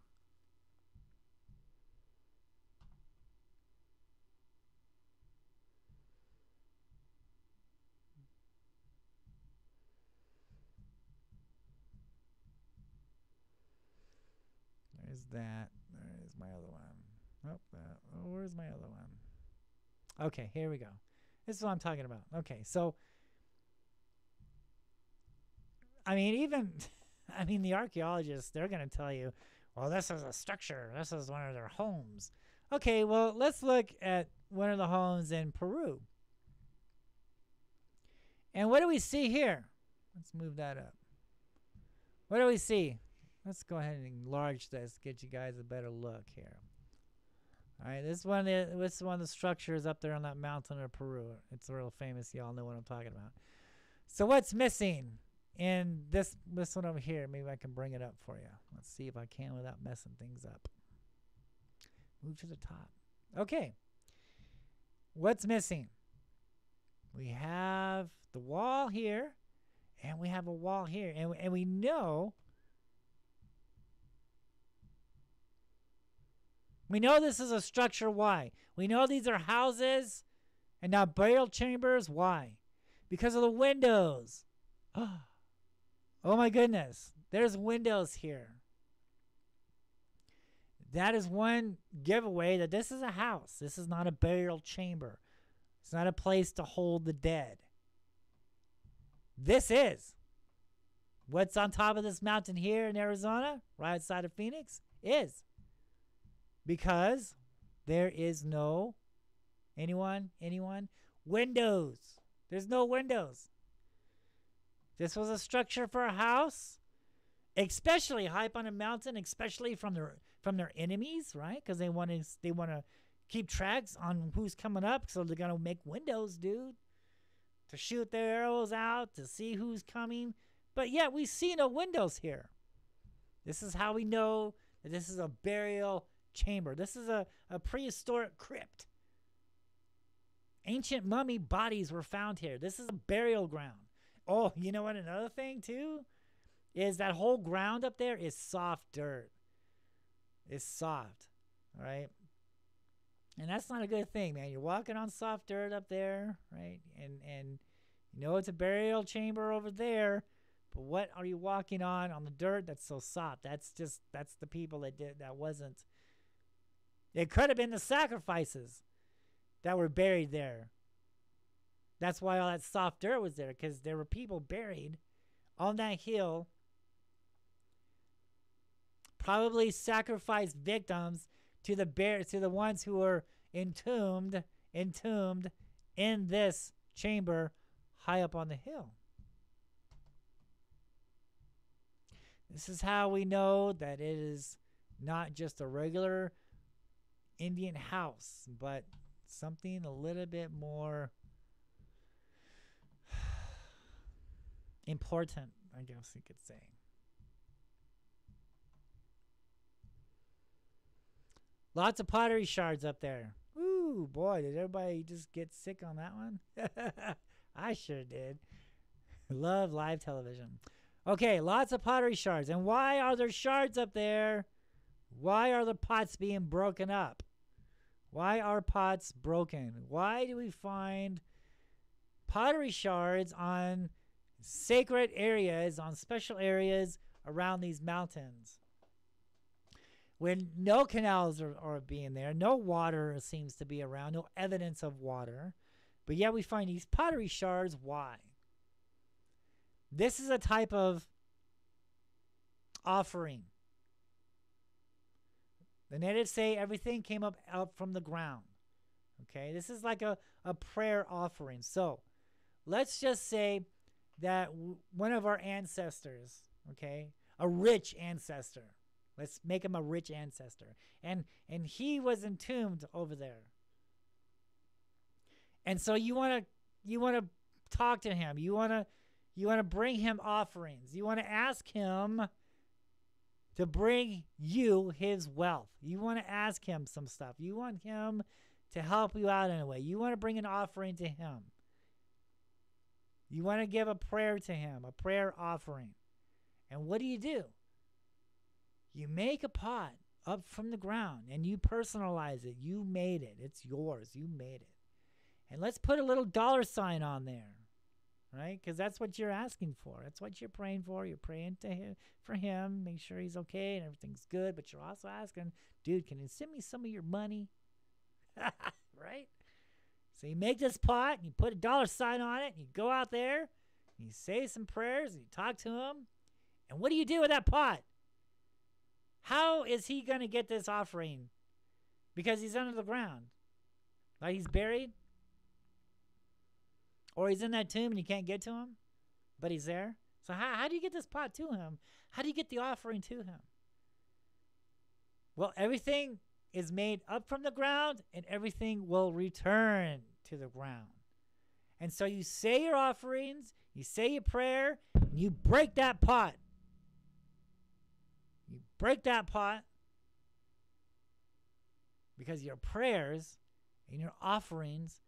There's that. There's my other one. Where's my other one? Okay, here we go. This is what I'm talking about. Okay, so I mean, the archaeologists, they're going to tell you, well, this is a structure. This is one of their homes. Okay, well, let's look at one of the homes in Peru. And what do we see here? Let's move that up. What do we see? Let's go ahead and enlarge this, get you guys a better look here. All right, this is one of the structures up there on that mountain in Peru. It's real famous. Y'all know what I'm talking about. So what's missing in this one over here? Maybe I can bring it up for you. Let's see if I can without messing things up. Move to the top. Okay. What's missing? We have the wall here, and we have a wall here. And we know this is a structure. Why? We know these are houses and not burial chambers. Why? Because of the windows. Oh my goodness. There's windows here. That is one giveaway that this is a house. This is not a burial chamber. It's not a place to hold the dead. This is. What's on top of this mountain here in Arizona, right outside of Phoenix, is. Because there is no, anyone, windows. There's no windows. This was a structure for a house, especially high up on a mountain, especially from their enemies, right? Because they want to keep tracks on who's coming up, so they're gonna make windows, dude, to shoot their arrows out, to see who's coming. But yet we see no windows here. This is how we know that this is a burial chamber. This is a prehistoric crypt. Ancient mummy bodies were found here. This is a burial ground. Oh, you know what? Another thing too is that whole ground up there is soft dirt. It's soft, all right? And that's not a good thing, man. You're walking on soft dirt up there, right? And you know it's a burial chamber over there, but what are you walking on the dirt that's so soft? That's the people that wasn't. It could have been the sacrifices that were buried there. That's why all that soft dirt was there, because there were people buried on that hill, probably sacrificed victims to the ones who were entombed in this chamber high up on the hill. This is how we know that it is not just a regular Indian house, but something a little bit more important, I guess you could say. Lots of pottery shards up there. Ooh, boy, did everybody just get sick on that one? I sure did. Love live television. Okay, lots of pottery shards. And why are there shards up there? Why are the pots being broken up? Why are pots broken? Why do we find pottery shards on sacred areas, on special areas around these mountains? When no canals are being there, no water seems to be around, no evidence of water, but yet we find these pottery shards. Why? This is a type of offering. The natives say everything came up from the ground. Okay, this is like a prayer offering. So let's just say that one of our ancestors, okay, a rich ancestor, let's make him a rich ancestor, and he was entombed over there. And so you want to talk to him. You want to bring him offerings. You want to ask him to bring you his wealth. You want to ask him some stuff. You want him to help you out in a way. You want to bring an offering to him. You want to give a prayer to him, a prayer offering. And what do? You make a pot up from the ground and you personalize it. You made it. It's yours. You made it. And let's put a little $sign on there, right? Because that's what you're asking for. That's what you're praying for. You're praying to him, for him, make sure he's okay and everything's good. But you're also asking, dude, can you send me some of your money? Right? So you make this pot and you put a $sign on it and you go out there and you say some prayers and you talk to him. And what do you do with that pot? How is he going to get this offering? Because he's under the ground. Like he's buried. Or he's in that tomb and you can't get to him. But he's there. So how do you get this pot to him? How do you get the offering to him? Well, everything is made up from the ground and everything will return to the ground. And so you say your offerings, you say your prayer, and you break that pot. You break that pot because your prayers and your offerings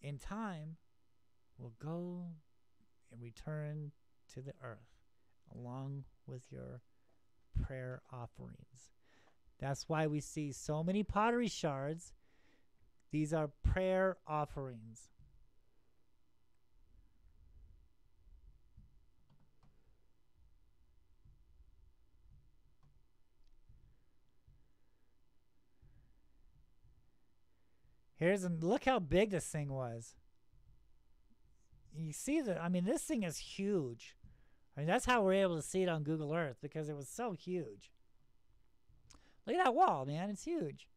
in time will go and return to the earth along with your prayer offerings. That's why we see so many pottery shards. These are prayer offerings. Look how big this thing was. You see this thing is huge. That's how we're able to see it on Google Earth, because it was so huge. Look at that wall, man. It's huge.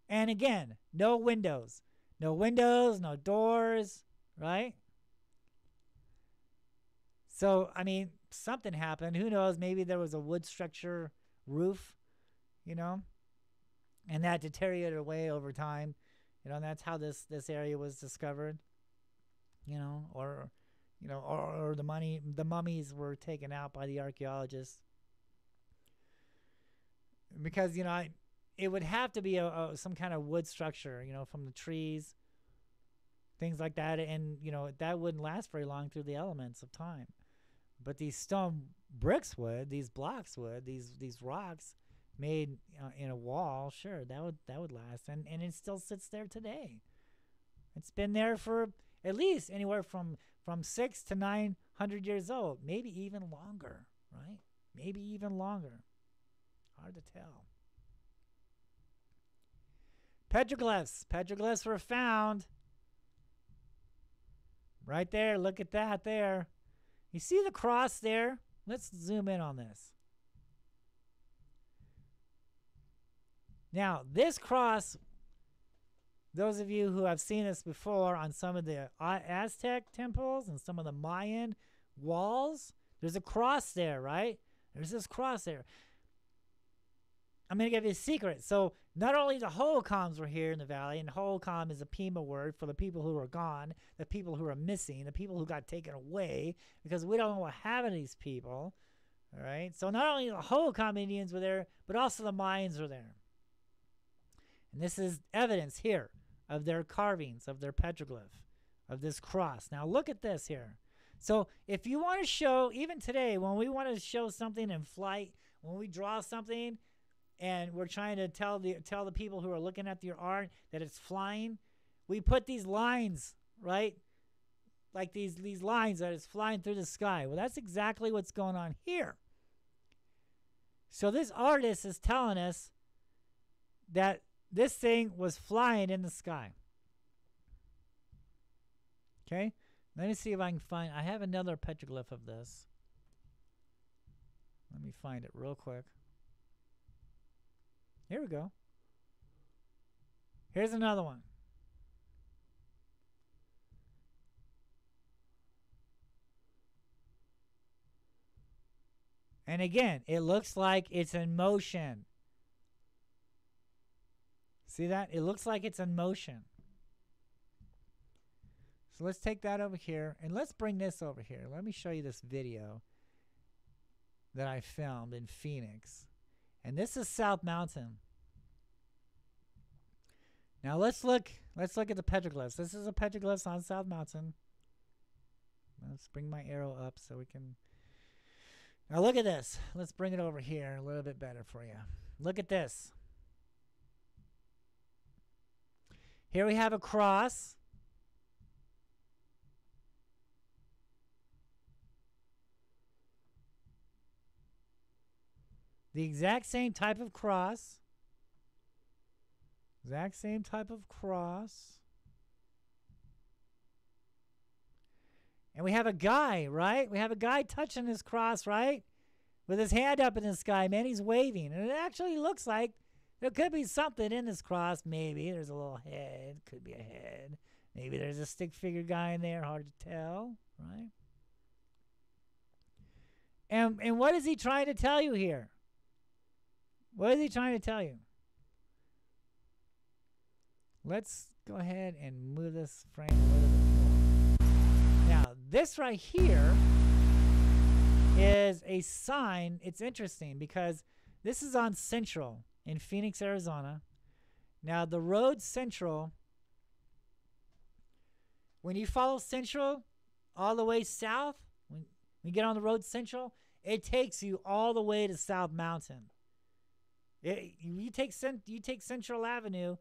And again, no windows. No windows, no doors, right? So, something happened. Who knows? Maybe there was a wood structure roof, and that deteriorated away over time. And that's how this area was discovered, or the mummies were taken out by the archaeologists. Because, it would have to be some kind of wood structure, from the trees, things like that. And, that wouldn't last very long through the elements of time. But these stone bricks would, these blocks would, these rocks made in a wall, sure, that would last. And it still sits there today. It's been there for at least anywhere from 600 to 900 years old, maybe even longer, right? Maybe even longer. Hard to tell. Petroglyphs. Petroglyphs were found right there. Look at that there. You see the cross there? Let's zoom in on this. Now, this cross, those of you who have seen this before on some of the Aztec temples and some of the Mayan walls, there's a cross there, right? There's this cross there. I'm going to give you a secret. So not only the Hohokams were here in the valley, and Hohokam is a Pima word for the people who are gone, the people who are missing, the people who got taken away, because we don't know what happened to these people. All right. So not only the Hohokam Indians were there, but also the Mayans were there. And this is evidence here of their carvings, of their petroglyph, of this cross. Now look at this here. So if you want to show, even today, when we want to show something in flight, when we draw something, and we're trying to tell the people who are looking at your art that it's flying, we put these lines, right? Like these lines that it's flying through the sky. Well, that's exactly what's going on here. So this artist is telling us that this thing was flying in the sky. Okay? Let me see if I can find, I have another petroglyph of this. Let me find it real quick. Here we go. Here's another one. And again, it looks like it's in motion. See that? It looks like it's in motion. So let's take that over here and let's bring this over here. Let me show you this video that I filmed in Phoenix. And this is South Mountain. Now let's look at the petroglyphs. This is a petroglyphs on South Mountain. Let's bring my arrow up so we can Now look at this. Let's bring it over here a little bit better for you. Look at this. Here we have a cross. The exact same type of cross. Exact same type of cross. And we have a guy, right? We have a guy touching this cross, right? With his hand up in the sky, man, he's waving. And it actually looks like there could be something in this cross, maybe. There's a little head, could be a head. Maybe there's a stick figure guy in there, hard to tell, right? And what is he trying to tell you here? What is he trying to tell you? Let's go ahead and move this frame a little bit more. Now, this right here is a sign. It's interesting because this is on Central in Phoenix, Arizona. Now, the road Central, when you follow Central all the way south, when you get on the road Central, it takes you all the way to South Mountain. You take Central Avenue,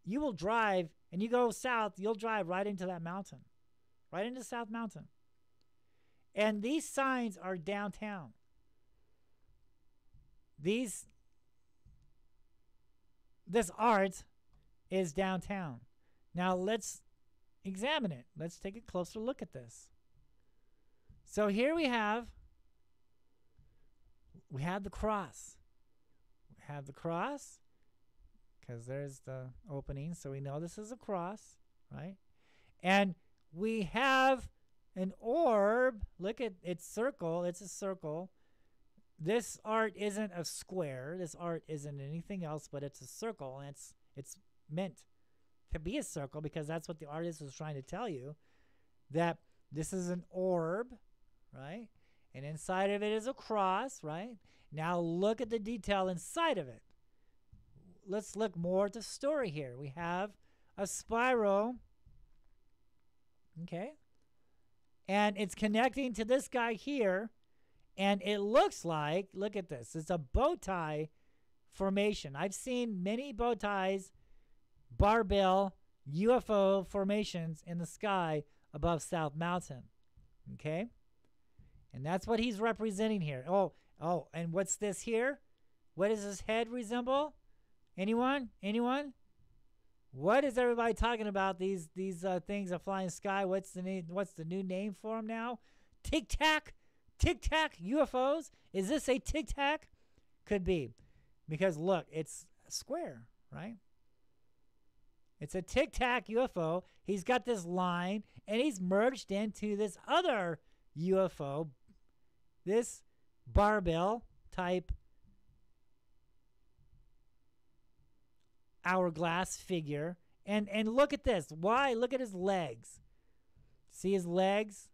you will drive, and you go south, you'll drive right into that mountain, right into South Mountain. And these signs are downtown. This art is downtown. Now let's examine it. Let's take a closer look at this. So here we have the cross. We have the cross because there's the opening, so we know this is a cross, right? And we have an orb. Look at its circle. It's a circle. This art isn't a square. This art isn't anything else, but it's a circle, and it's meant to be a circle because that's what the artist was trying to tell you, that this is an orb, right? And inside of it is a cross, right? Now look at the detail inside of it. Let's look more at the story here. We have a spiral, okay? And it's connecting to this guy here. And it looks like, look at this, it's a bow tie formation. I've seen many bow ties, barbell, UFO formations in the sky above South Mountain, okay? And that's what he's representing here. Oh, and what's this here? What does his head resemble? Anyone? Anyone? What is everybody talking about? These things that fly in the sky. What's the name? What's the new name for them now? Tic Tac. Tic Tac UFOs? Is this a Tic Tac? Could be. Because look, it's a square, right? It's a Tic Tac UFO. He's got this line, and he's merged into this other UFO, this barbell type hourglass figure. And look at this. Why? Look at his legs. See his legs?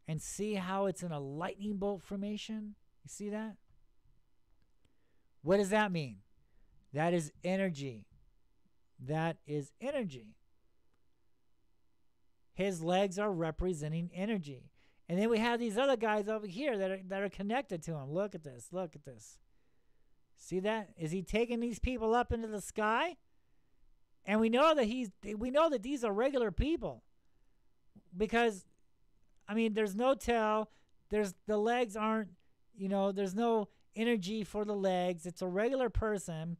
And see how it's in a lightning bolt formation? You see that? What does that mean? That is energy. That is energy. His legs are representing energy. And then we have these other guys over here that are connected to him. Look at this. Look at this. See that? Is he taking these people up into the sky? And we know that these are regular people. Because I mean, there's no tail. The legs aren't, there's no energy for the legs. It's a regular person.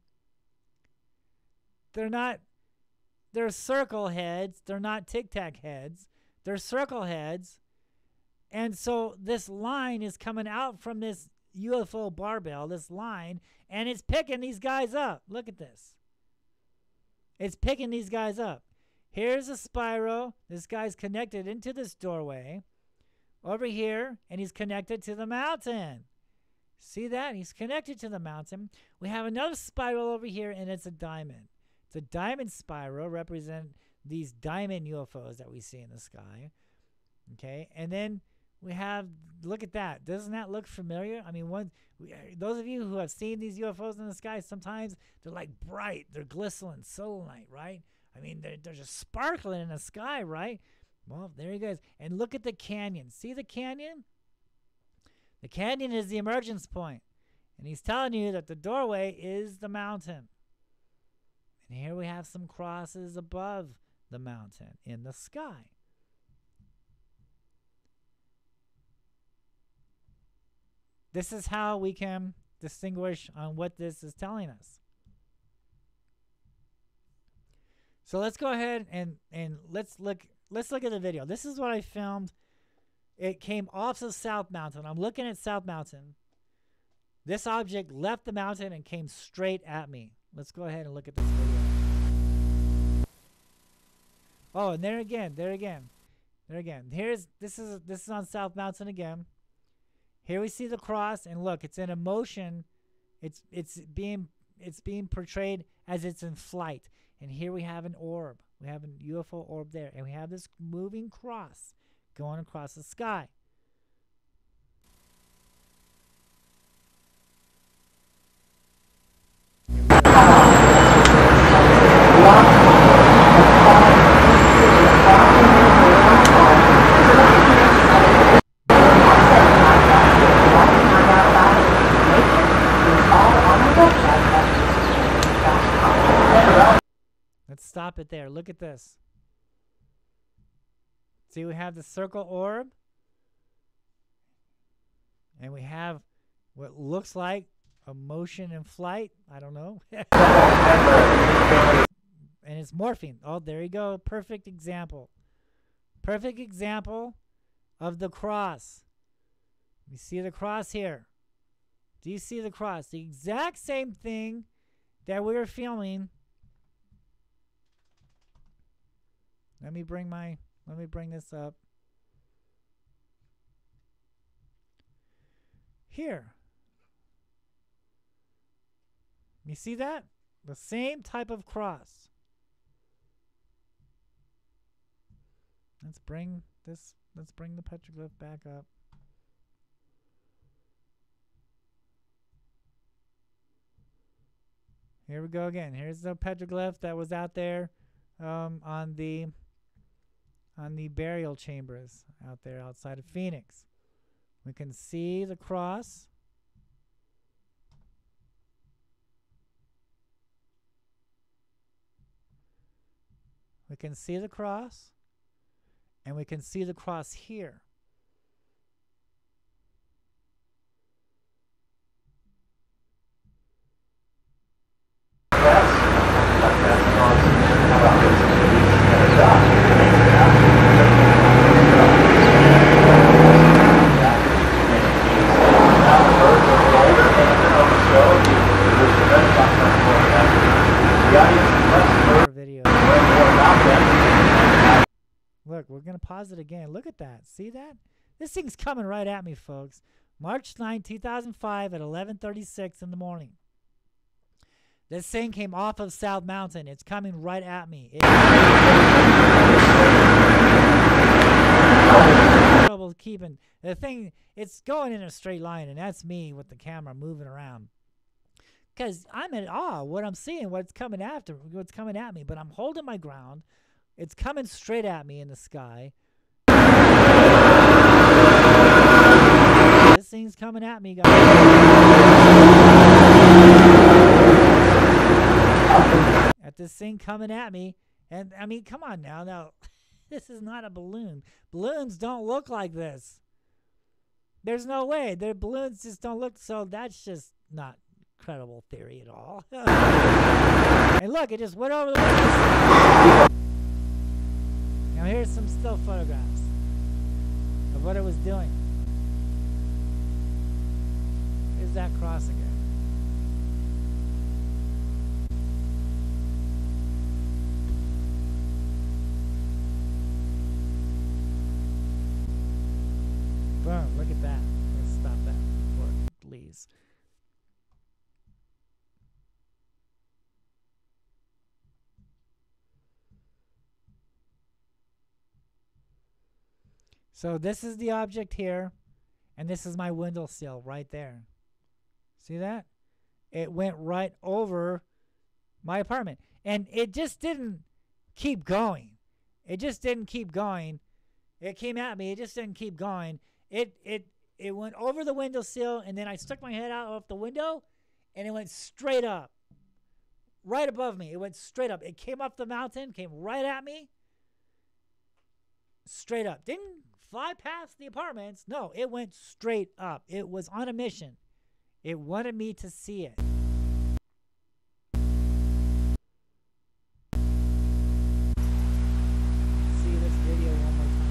They're circle heads. They're not tic-tac heads. They're circle heads. And so this line is coming out from this UFO barbell, this line, and it's picking these guys up. Look at this. It's picking these guys up. Here's a spiral. This guy's connected into this doorway over here, and he's connected to the mountain. See that? He's connected to the mountain. We have another spiral over here, and it's a diamond. It's a diamond spiral, represent these diamond UFOs that we see in the sky. Okay, and then we have, look at that. Doesn't that look familiar? I mean, those of you who have seen these UFOs in the sky, sometimes they're like bright. They're glistening, selenite, right? I mean, they're just sparkling in the sky, right? Well, there he goes. And look at the canyon. See the canyon? The canyon is the emergence point. And he's telling you that the doorway is the mountain. And here we have some crosses above the mountain in the sky. This is how we can distinguish on what this is telling us. So let's go ahead and let's look at the video. This is what I filmed. It came off of South Mountain. I'm looking at South Mountain. This object left the mountain and came straight at me. Let's go ahead and look at this video. Oh, and there again. This is on South Mountain again. Here we see the cross, and look, it's in a motion. It's being portrayed as it's in flight. And here we have an orb. We have a UFO orb there, and we have this moving cross going across the sky. Let's stop it there. Look at this. See, we have the circle orb. And we have what looks like a motion in flight. I don't know. And it's morphing. Oh, there you go. Perfect example. Perfect example of the cross. You see the cross here. Do you see the cross? The exact same thing that we were filming. Let me bring this up. Here. You see that? The same type of cross. Let's bring the petroglyph back up. Here we go again. Here's the petroglyph that was out there on the burial chambers out there outside of Phoenix. We can see the cross. We can see the cross. And we can see the cross here. Look, we're going to pause it again. Look at that. See that? This thing's coming right at me, folks. March 9, 2005 at 11:36 in the morning. This thing came off of South Mountain. It's coming right at me. Trouble keeping the thing. It's going in a straight line, and that's me with the camera moving around. Because I'm in awe what I'm seeing, what's coming at me. But I'm holding my ground. It's coming straight at me in the sky. This thing's coming at me, guys. At this thing coming at me. And, I mean, come on now. Now, this is not a balloon. Balloons don't look like this. There's no way. Their balloons just don't look, so that's just not credible theory at all. And look, it just went over the window. Now here's some still photographs of what it was doing. Here's that cross again. Boom, look at that. Let's stop that before it leaves. So this is the object here, and this is my windowsill right there. See that? It went right over my apartment. And it just didn't keep going. It just didn't keep going. It came at me. It just didn't keep going. It It went over the windowsill, and then I stuck my head out of the window, and it went straight up. Right above me. It went straight up. It came up the mountain, came right at me. Straight up. Didn't fly past the apartments. No, it went straight up. It was on a mission. It wanted me to see it. See this video one more time.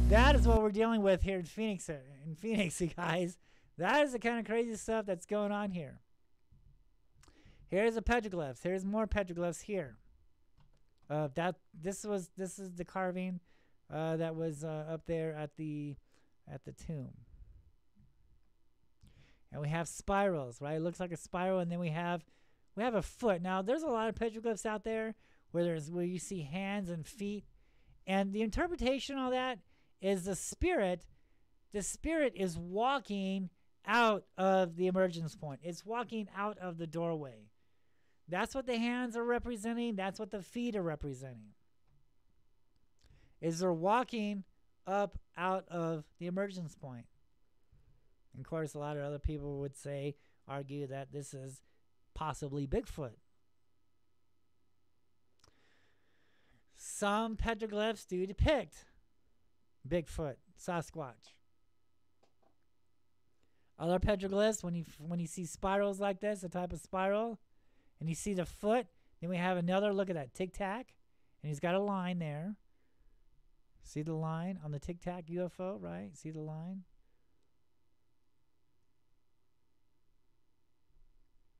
That is what we're dealing with here in Phoenix, you guys. That is the kind of crazy stuff that's going on here. Here's the petroglyphs. Here's more petroglyphs here. This is the carving that was up there at the tomb. And we have spirals, right? It looks like a spiral, and then we have a foot. Now there's a lot of petroglyphs out there where you see hands and feet, and the interpretation of that is the spirit is walking out of the emergence point. It's walking out of the doorway. That's what the hands are representing. That's what the feet are representing. Is they're walking up out of the emergence point. And of course, a lot of other people would argue that this is possibly Bigfoot. Some petroglyphs do depict Bigfoot, Sasquatch. Other petroglyphs, when you see spirals like this, a type of spiral, and you see the foot, then we have another look at that Tic Tac, and he's got a line there. See the line on the Tic Tac UFO, right? See the line?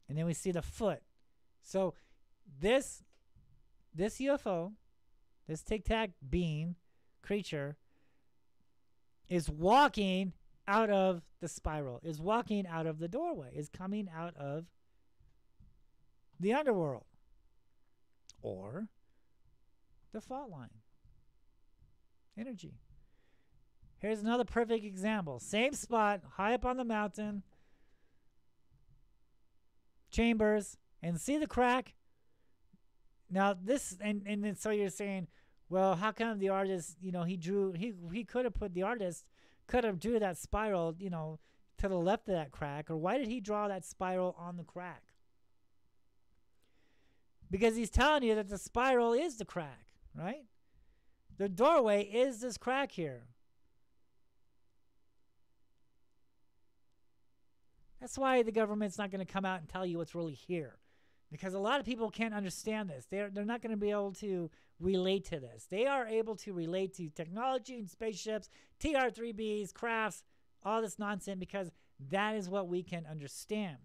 And then we see the foot. So this UFO, this Tic Tac being creature, is walking out of the spiral, is walking out of the doorway, is coming out of the underworld or the fault line energy. Here's another perfect example. Same spot, high up on the mountain, Chambers, and see the crack. Now this, and then so you're saying, well, how come the artist, he could have put, the artist could have drew that spiral, to the left of that crack, or why did he draw that spiral on the crack? Because he's telling you that the spiral is the crack, right? The doorway is this crack here. That's why the government's not going to come out and tell you what's really here. Because a lot of people can't understand this. They're not going to be able to relate to this. They are able to relate to technology and spaceships, TR-3Bs, crafts, all this nonsense, because that is what we can understand.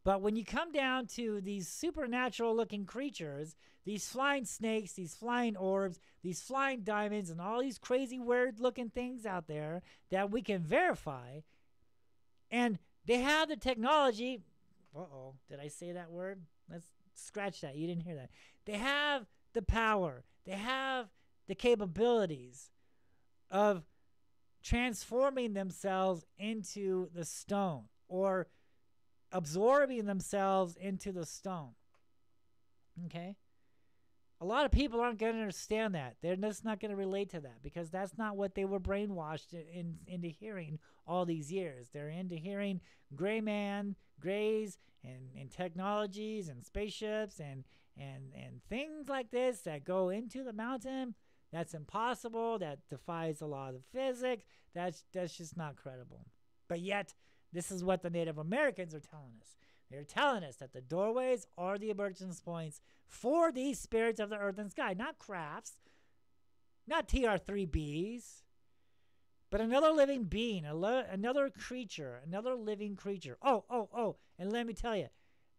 But when you come down to these supernatural looking creatures, these flying snakes, these flying orbs, these flying diamonds, and all these crazy weird looking things out there that we can verify, and they have the technology. Uh-oh, did I say that word? Let's scratch that. You didn't hear that. They have the power. They have the capabilities of transforming themselves into the stone, or absorbing themselves into the stone. Okay? A lot of people aren't going to understand that. They're just not going to relate to that, because that's not what they were brainwashed into hearing all these years. They're into hearing grays and technologies and spaceships and and things like this that go into the mountain. That's impossible. That defies the laws of physics. That's just not credible. But yet, this is what the Native Americans are telling us. They're telling us that the doorways are the emergence points for these spirits of the earth and sky, not crafts, not TR3Bs, but another living being, another creature, another living creature. Oh, and let me tell you,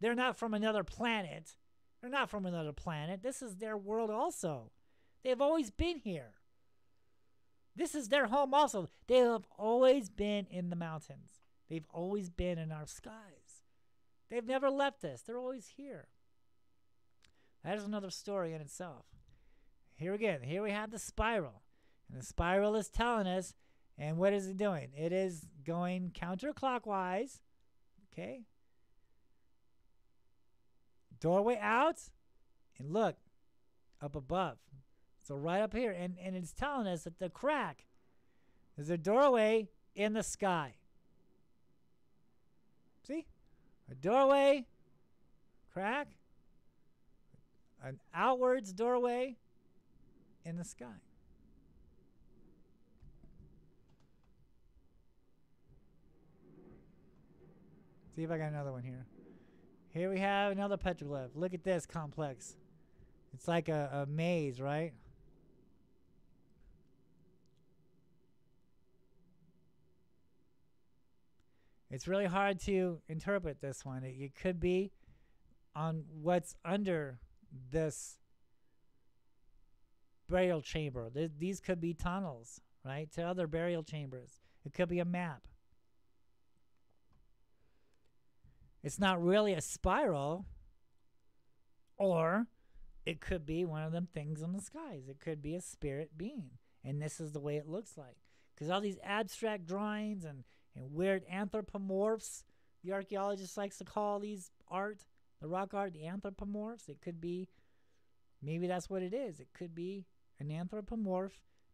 they're not from another planet. They're not from another planet. This is their world also. They've always been here. This is their home also. They have always been in the mountains. They've always been in our skies. They've never left us. They're always here. That is another story in itself. Here again, here we have the spiral. And the spiral is telling us, and what is it doing? It is going counterclockwise. Okay? Doorway out, and look, up above. So right up here, and it's telling us that the crack is a doorway in the sky. See? A doorway, crack, an outwards doorway in the sky. See if I got another one here. Here we have another petroglyph. Look at this complex. It's like a maze, right? It's really hard to interpret this one. It could be on what's under this burial chamber. These could be tunnels, right, to other burial chambers. It could be a map. It's not really a spiral, or it could be one of them things in the skies. It could be a spirit being, and this is the way it looks like. Because all these abstract drawings and weird anthropomorphs, the archaeologist likes to call these art, the rock art, the anthropomorphs. It could be, maybe that's what it is. It could be an anthropomorph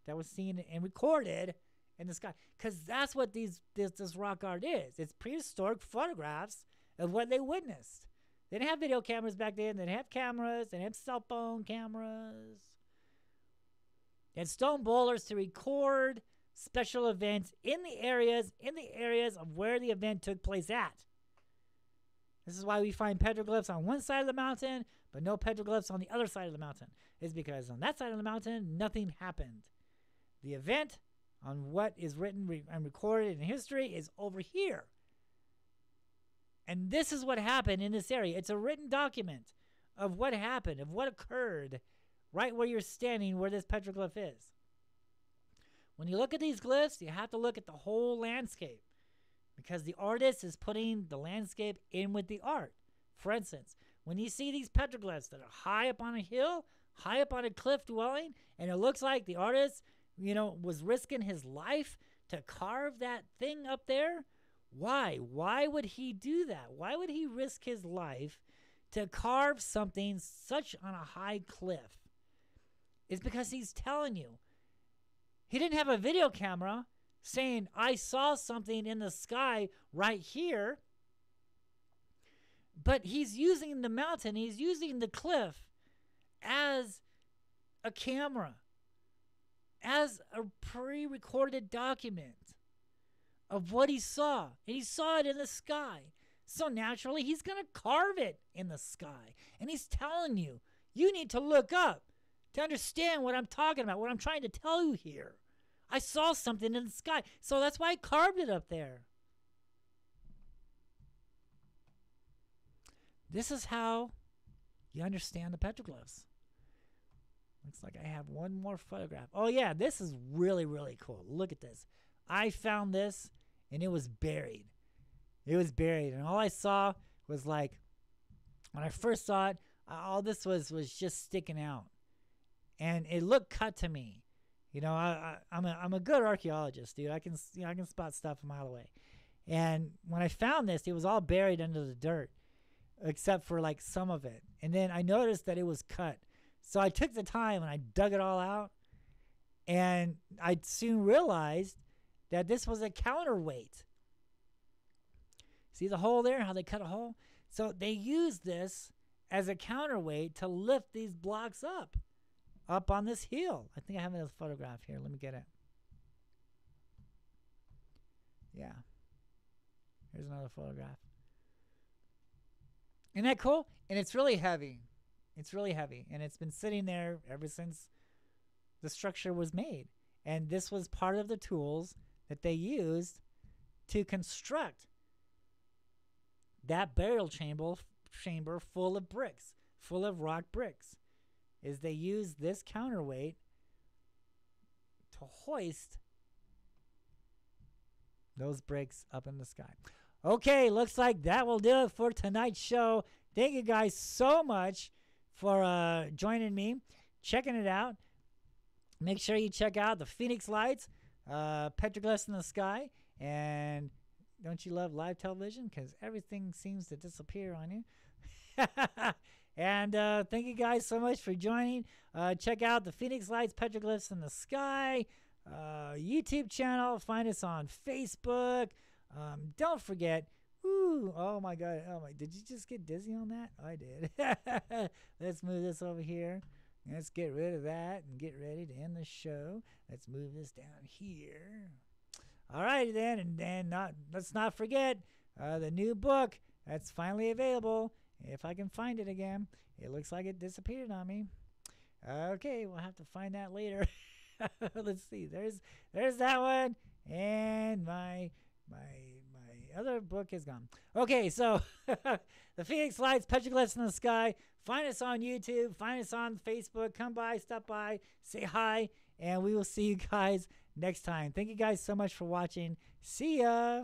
that was seen and recorded in the sky. Because that's what this rock art is. It's prehistoric photographs of what they witnessed. They didn't have video cameras back then. They didn't have cameras. They didn't have cell phone cameras. They had stone boulders to record special events in the areas of where the event took place at. This is why we find petroglyphs on one side of the mountain, but no petroglyphs on the other side of the mountain. It's because on that side of the mountain, nothing happened. The event on what is written and recorded in history is over here. And this is what happened in this area. It's a written document of what happened, of what occurred right where you're standing, where this petroglyph is. When you look at these glyphs, you have to look at the whole landscape because the artist is putting the landscape in with the art. For instance, when you see these petroglyphs that are high up on a hill, high up on a cliff dwelling, and it looks like the artist, was risking his life to carve that thing up there, why? Why would he do that? Why would he risk his life to carve something such on a high cliff? It's because he's telling you. He didn't have a video camera saying, I saw something in the sky right here. But he's using the mountain, he's using the cliff as a camera, as a pre-recorded document of what he saw. And he saw it in the sky. So naturally, he's going to carve it in the sky. And he's telling you, you need to look up to understand what I'm talking about, what I'm trying to tell you here. I saw something in the sky. So that's why I carved it up there. This is how you understand the petroglyphs. Looks like I have one more photograph. Oh yeah, this is really, really cool. Look at this. I found this and it was buried. It was buried. And all I saw was like, when I first saw it, all this was just sticking out. And it looked cut to me. I'm a good archaeologist, dude. I can spot stuff a mile away. And when I found this, it was all buried under the dirt, except for like some of it. And then I noticed that it was cut. So I took the time and I dug it all out. And I soon realized that this was a counterweight. See the hole there? How they cut a hole? So they used this as a counterweight to lift these blocks up on this hill. I think I have another photograph here. Let me get it. Yeah. Here's another photograph. Isn't that cool? And it's really heavy. It's really heavy. And it's been sitting there ever since the structure was made. And this was part of the tools that they used to construct that burial chamber full of bricks, full of rock bricks. Is they used this counterweight to hoist those bricks up in the sky. Okay, looks like that will do it for tonight's show. Thank you guys so much for joining me, checking it out. Make sure you check out the Phoenix Lights, Petroglyphs in the Sky, and don't you love live television? Because everything seems to disappear on you. And thank you guys so much for joining. Check out the Phoenix Lights, Petroglyphs in the Sky YouTube channel. Find us on Facebook. Don't forget. Oh my God. Did you just get dizzy on that? I did. Let's move this over here. Let's get rid of that and get ready to end the show. Let's move this down here. All right, then. And then let's not forget the new book that's finally available. If I can find it again. It looks like it disappeared on me. Okay, we'll have to find that later. Let's see. There's that one. And my other book is gone. Okay, so the Phoenix Lights, Petroglyphs in the Sky. Find us on YouTube. Find us on Facebook. Come by, stop by, say hi, and we will see you guys next time. Thank you guys so much for watching. See ya.